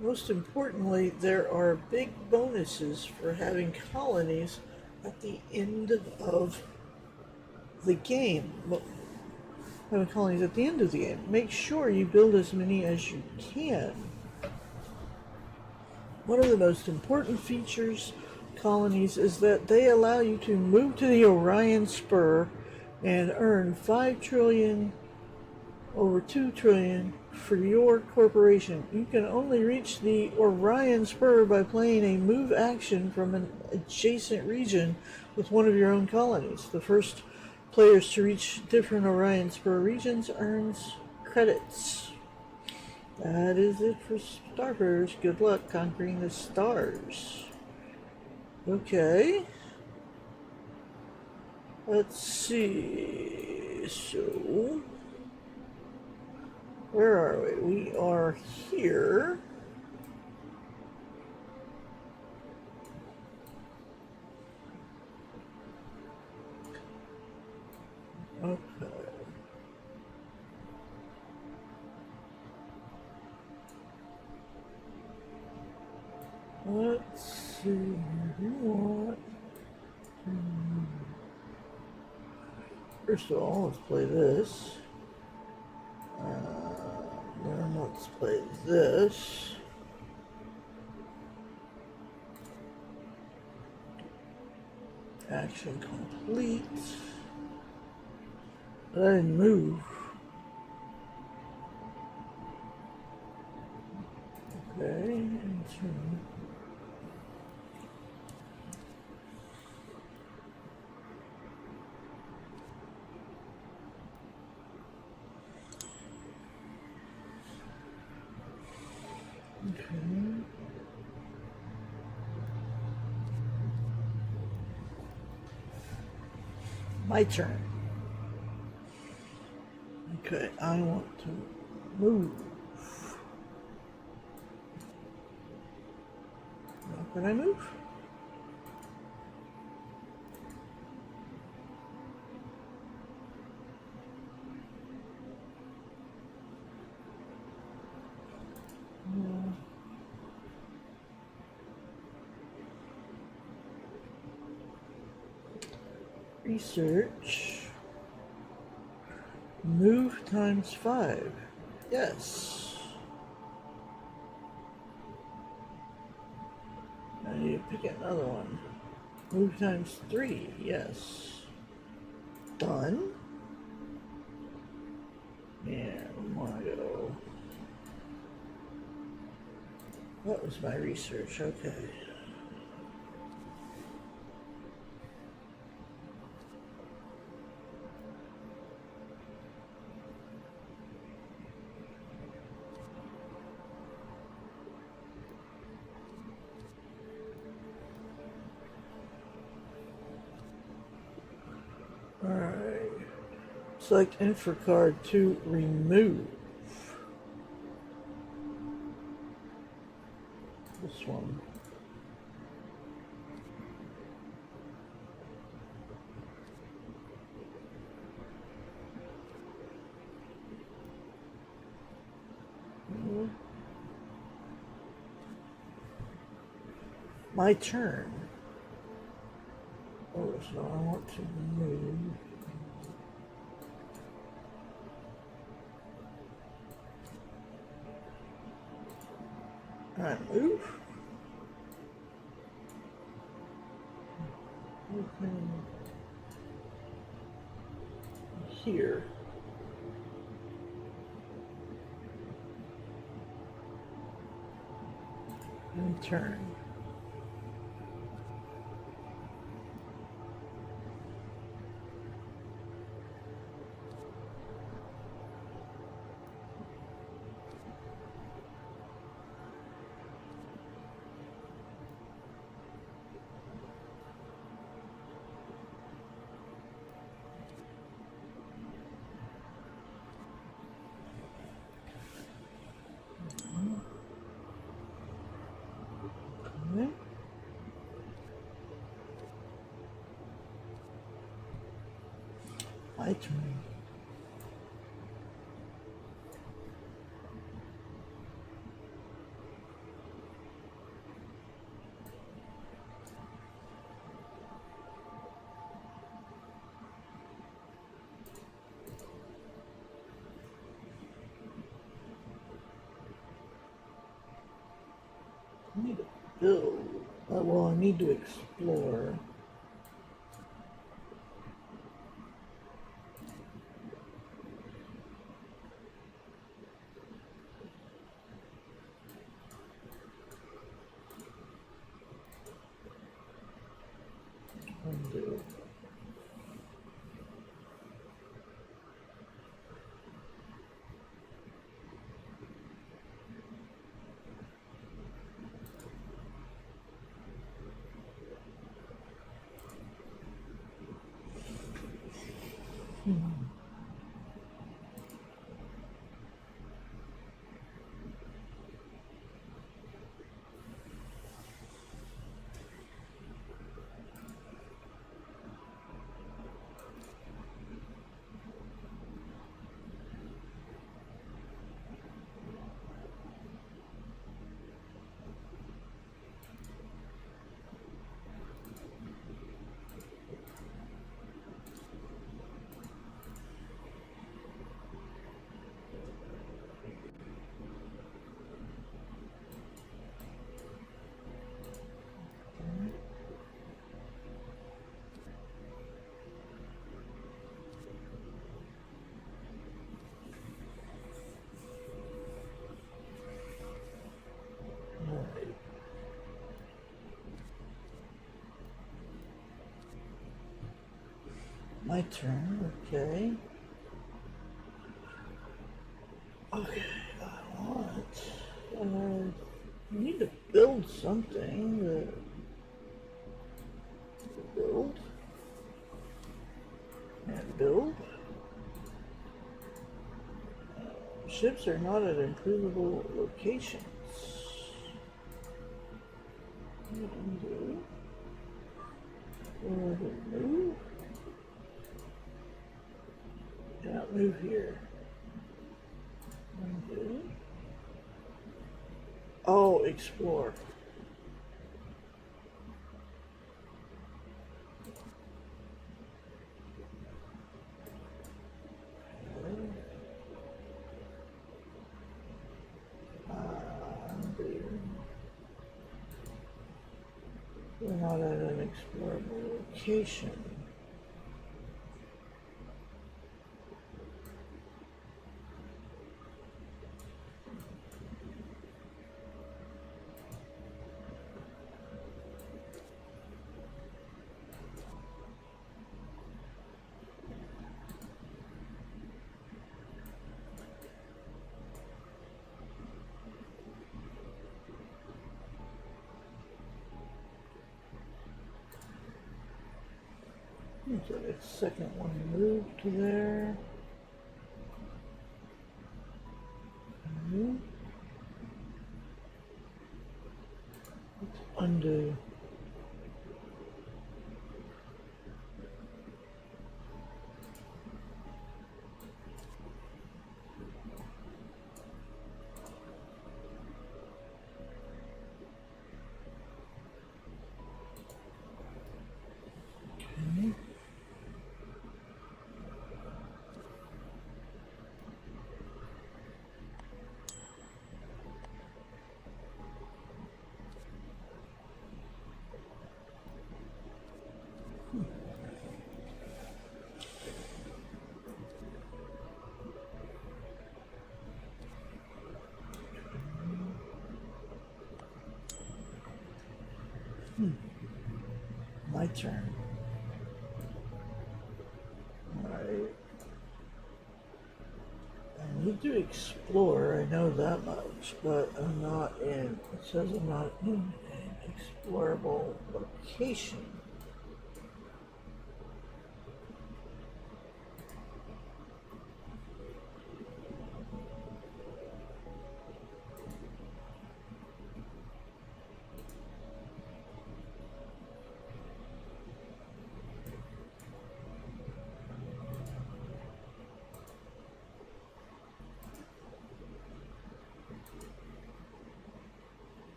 Most importantly, there are big bonuses for having colonies at the end of the game. Having colonies at the end of the game. Make sure you build as many as you can. One of the most important features of colonies is that they allow you to move to the Orion Spur and earn 5 trillion over 2 trillion for your corporation. You can only reach the Orion Spur by playing a move action from an adjacent region with one of your own colonies. The first players to reach different Orion Spur regions earns credits. That is it for Starfarers. Good luck conquering the stars. Okay. Let's see. So, where are we? We are here. Okay. Let's see. What? First of all, let's play this. Then let's play this. Action complete. But I didn't move. Okay, and turn. Okay. My turn. Okay, I want to move. How can I move? Research. Move times 5. Yes. I need to pick another one. Move times 3, yes. Done. And we want to go. What was my research? Okay. Alright. Select info card to remove. This one. My turn. Oh, so I want to move. Alright, move. Okay. Here. And turn. Okay. My turn. I need to build. Well, I need to explore. Undo. Alright. My turn, okay. Okay, I want. I need to build something. Build. And build. Ships are not at improvable locations. Undo. Or move. Cannot move here. Undo. Oh, explore. Undo. We're not at an explorable location. So the second one moved to there. Let's undo. Okay. My turn. Alright. I need to explore, I know that much, but I'm not in, it says I'm not in an explorable location.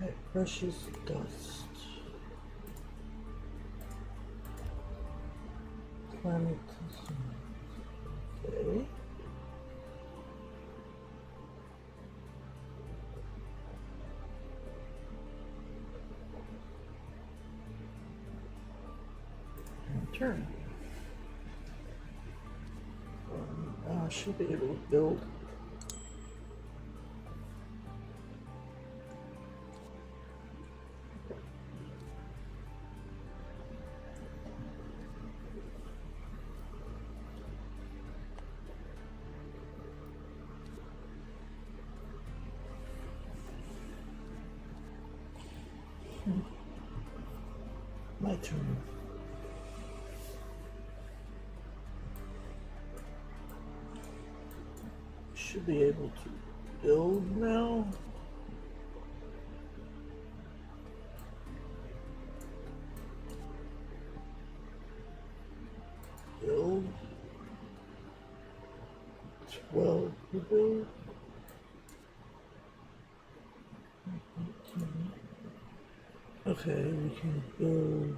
Okay, precious dust. Planet. Okay. Turn. I should be able to build. My turn. Should be able to build now. Build. 12 to build. 18. Okay, we can build.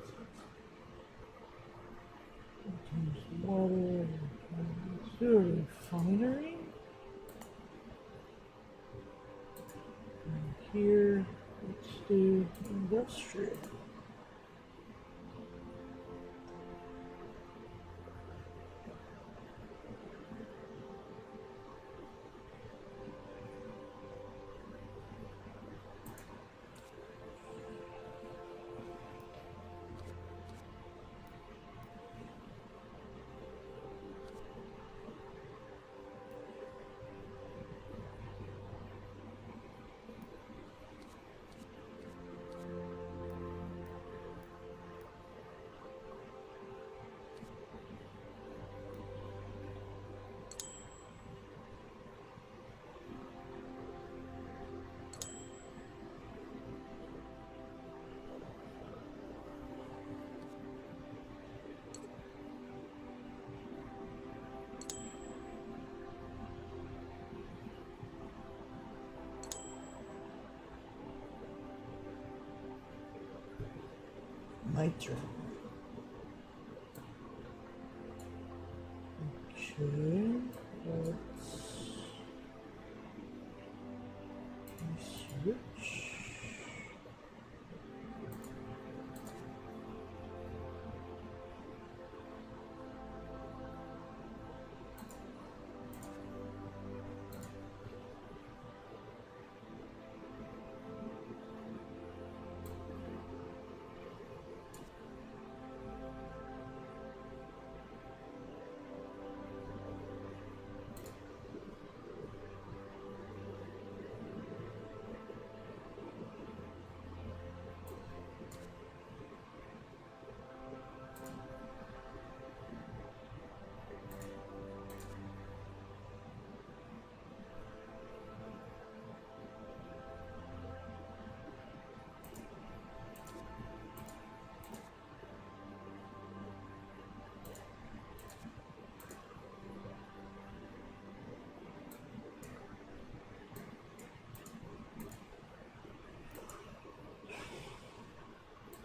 Water. Let's do a refinery. And here, let's do industrial. My turn. Okay, let's switch.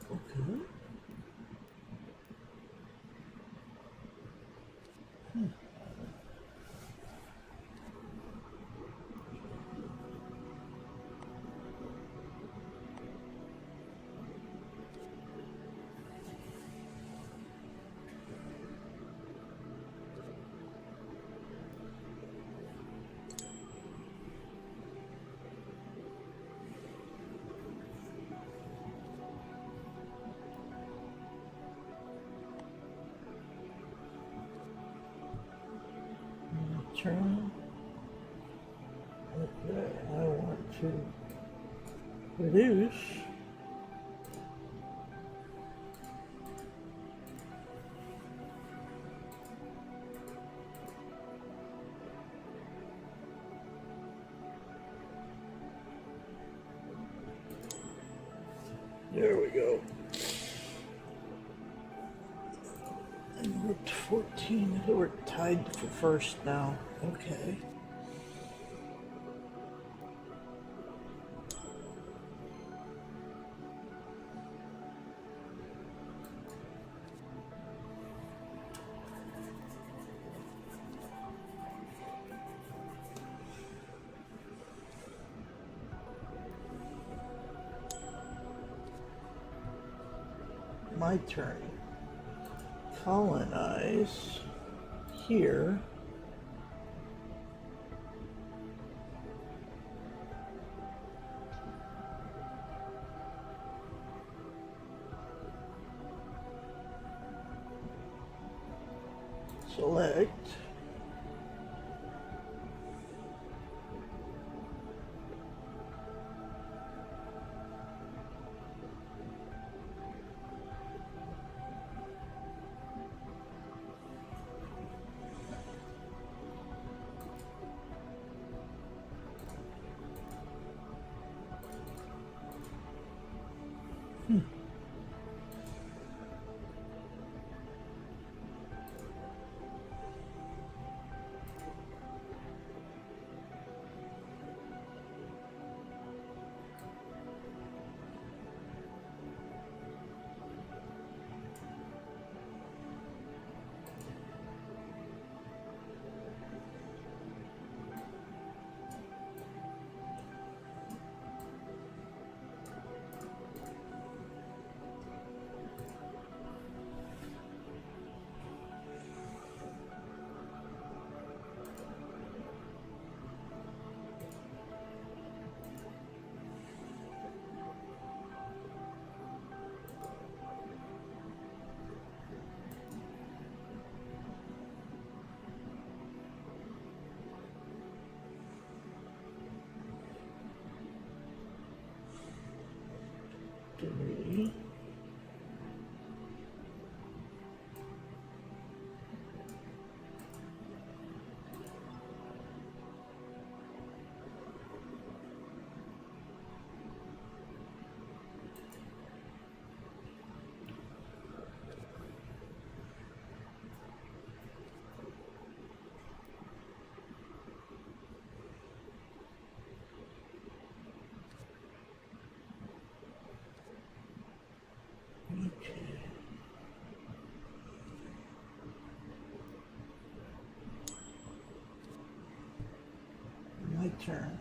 Okay. Turn. Okay, I want to reduce. There we go. And we're at 14. We're tied for first now. Okay. My turn. Colonize here. Select. Three. turn.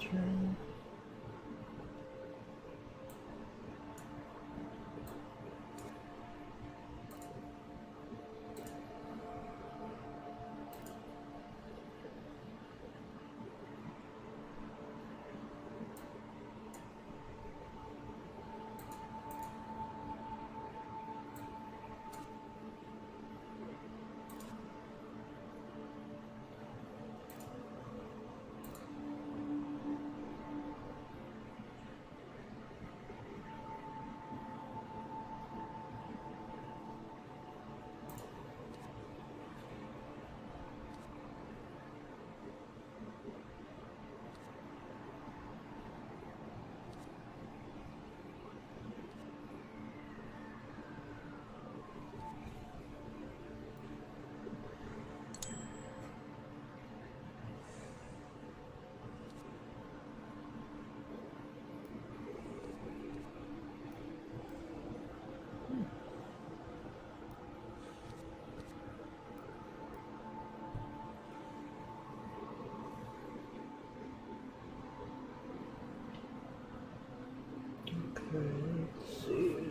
Turn. Okay, let's see.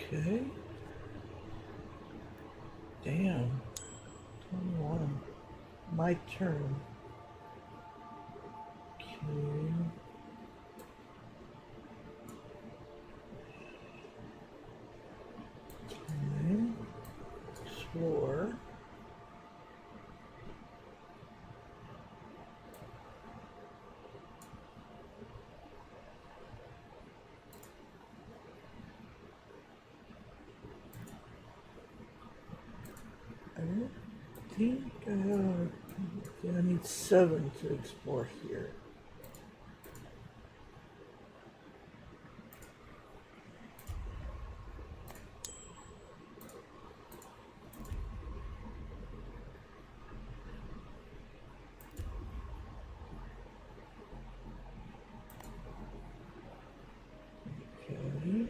Okay. Damn. 21. My turn. Okay. Time. Explore. I don't think I need 7 to explore here. Okay.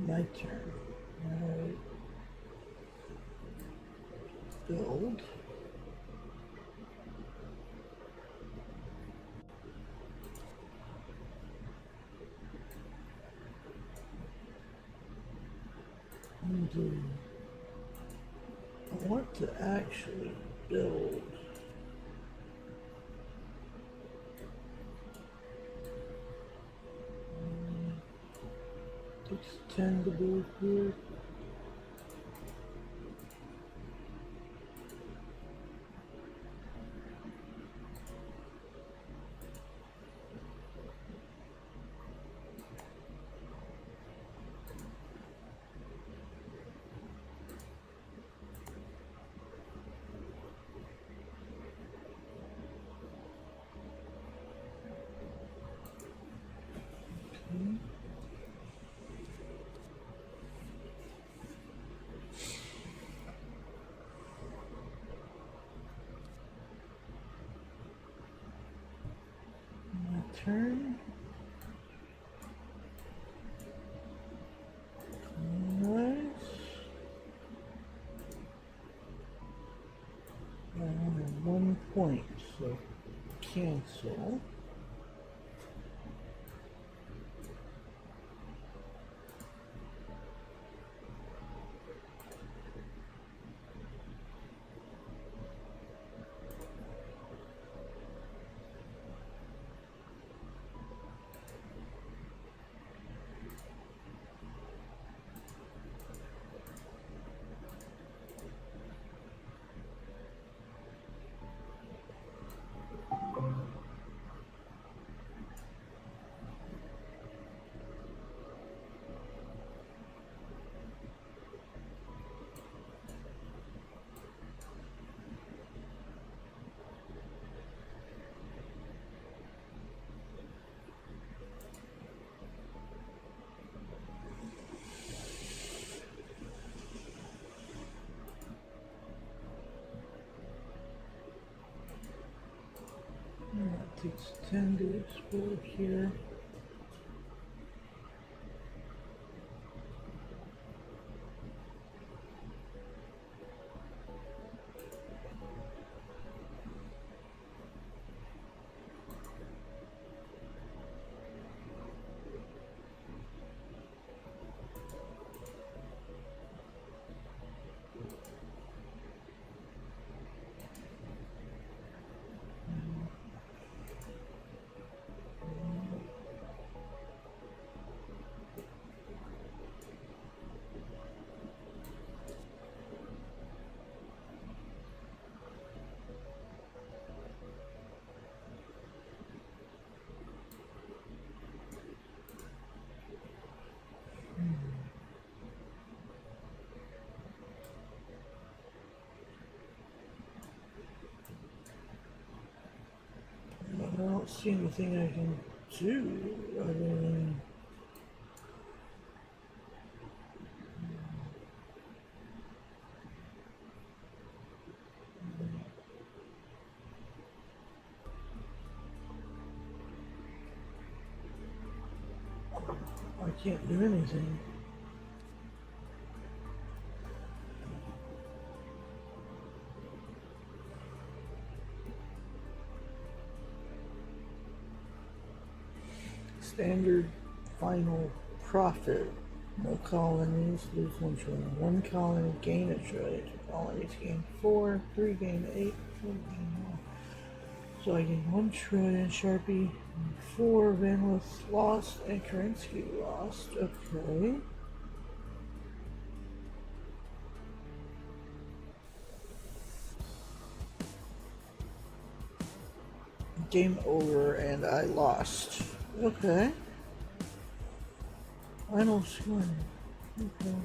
My turn. Alright. Build. And I want to actually build. Takes 10 to build here. My turn. Nice. I only have 1 point, so cancel. That takes 10 to explore here. don't see anything I can do. I mean, I can't do anything. Standard final profit. No colonies, lose 1 trillion. 1 colony, gain a trillion. 2 colonies, gain 4. 3, gain 8. 4, gain 1. So I gain 1 trillion. Sharpie, 4. Vanlith lost. And Kerensky lost. Okay. Game over and I lost. Okay. Final score. Okay.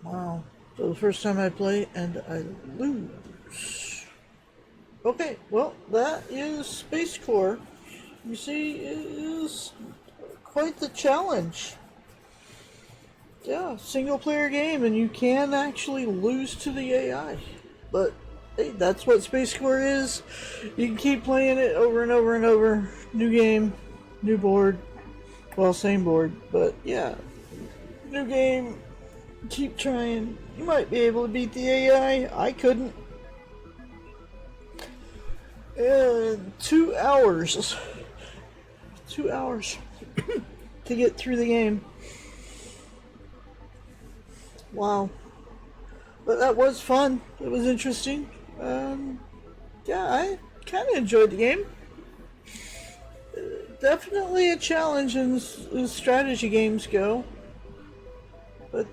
Wow. So the first time I play and I lose. Okay, well that is SpaceCorp. You see, it is quite the challenge. Yeah, single player game and you can actually lose to the AI. But hey, that's what SpaceCorp is. You can keep playing it over and over and over. New game, new board. Well, same board, but yeah. New game. Keep trying. You might be able to beat the AI. I couldn't. 2 hours. 2 hours to get through the game. Wow. But that was fun. It was interesting. Yeah, I kind of enjoyed the game. Definitely a challenge as strategy games go. But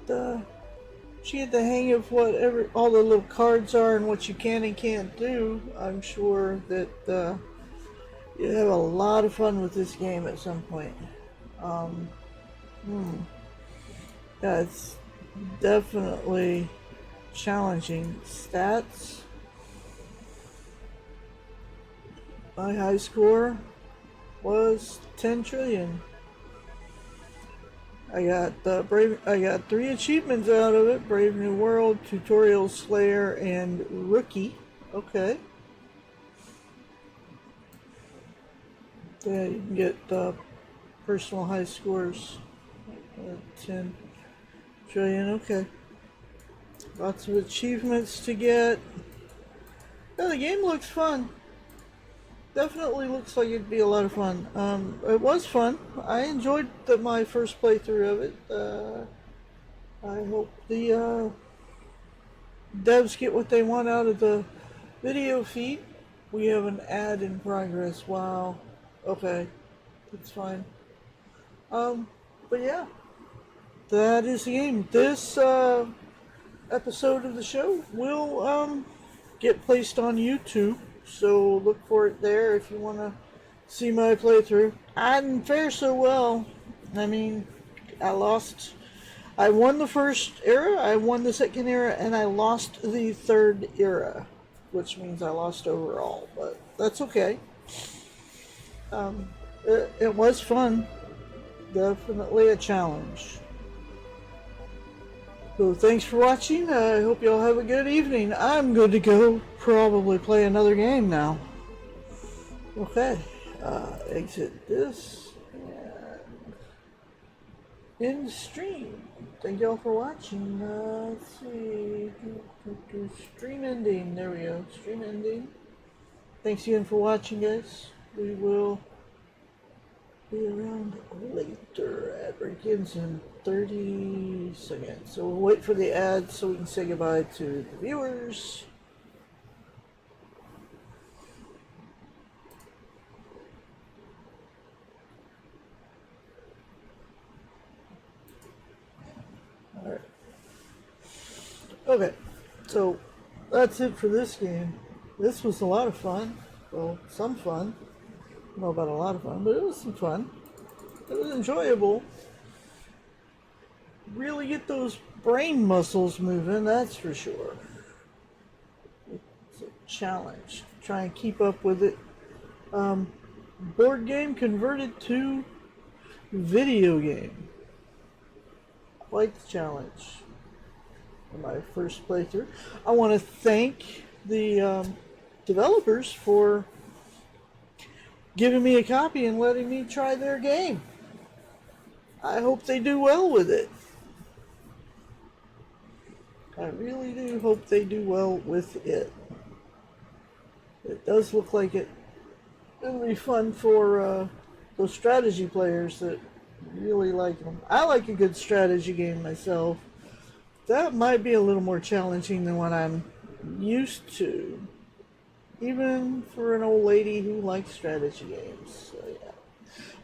she get the hang of what all the little cards are and what you can and can't do. I'm sure that you have a lot of fun with this game at some point. Yeah, it's definitely challenging. Stats. My high score was 10 trillion. I got 3 achievements out of it: Brave New World, Tutorial Slayer, and Rookie. Okay. Yeah, you can get personal high scores. 10 trillion. Okay. Lots of achievements to get. Yeah, the game looks fun. Definitely looks like it'd be a lot of fun. It was fun. I enjoyed my first playthrough of it. I hope the devs get what they want out of the video feed. We have an ad in progress. Wow. Okay. That's fine. But yeah. That is the game. This episode of the show will get placed on YouTube. So look for it there if you want to see my playthrough. I didn't fare so well. I mean, I won the first era, I won the second era, and I lost the third era, which means I lost overall. But that's okay. It was fun. Definitely a challenge. So thanks for watching. I hope y'all have a good evening. I'm good to go. Probably play another game now. Okay. Exit this. And end stream. Thank y'all for watching. Let's see. Stream ending. There we go. Stream ending. Thanks again for watching, guys. We will be around later. Ad begins in 30 seconds. So we'll wait for the ad so we can say goodbye to the viewers. Alright. Okay, so that's it for this game. This was a lot of fun. Well, some fun. I don't know about a lot of fun, but it was some fun. It was enjoyable. Really get those brain muscles moving, that's for sure. So challenge. Try and keep up with it. Board game converted to video game. Quite the challenge for my first playthrough. I want to thank the developers for giving me a copy and letting me try their game. I hope they do well with it. I really do hope they do well with it. It does look like it'll be fun for those strategy players that really like them. I like a good strategy game myself. That might be a little more challenging than what I'm used to, even for an old lady who likes strategy games. So yeah.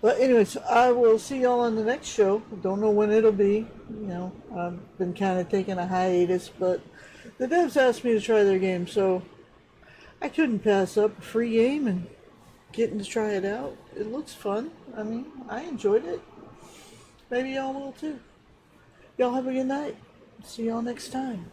But anyways, I will see y'all on the next show. Don't know when it'll be. You know, I've been kind of taking a hiatus, but the devs asked me to try their game, so I couldn't pass up a free game and getting to try it out. It looks fun. I mean, I enjoyed it. Maybe y'all will too. Y'all have a good night. See y'all next time.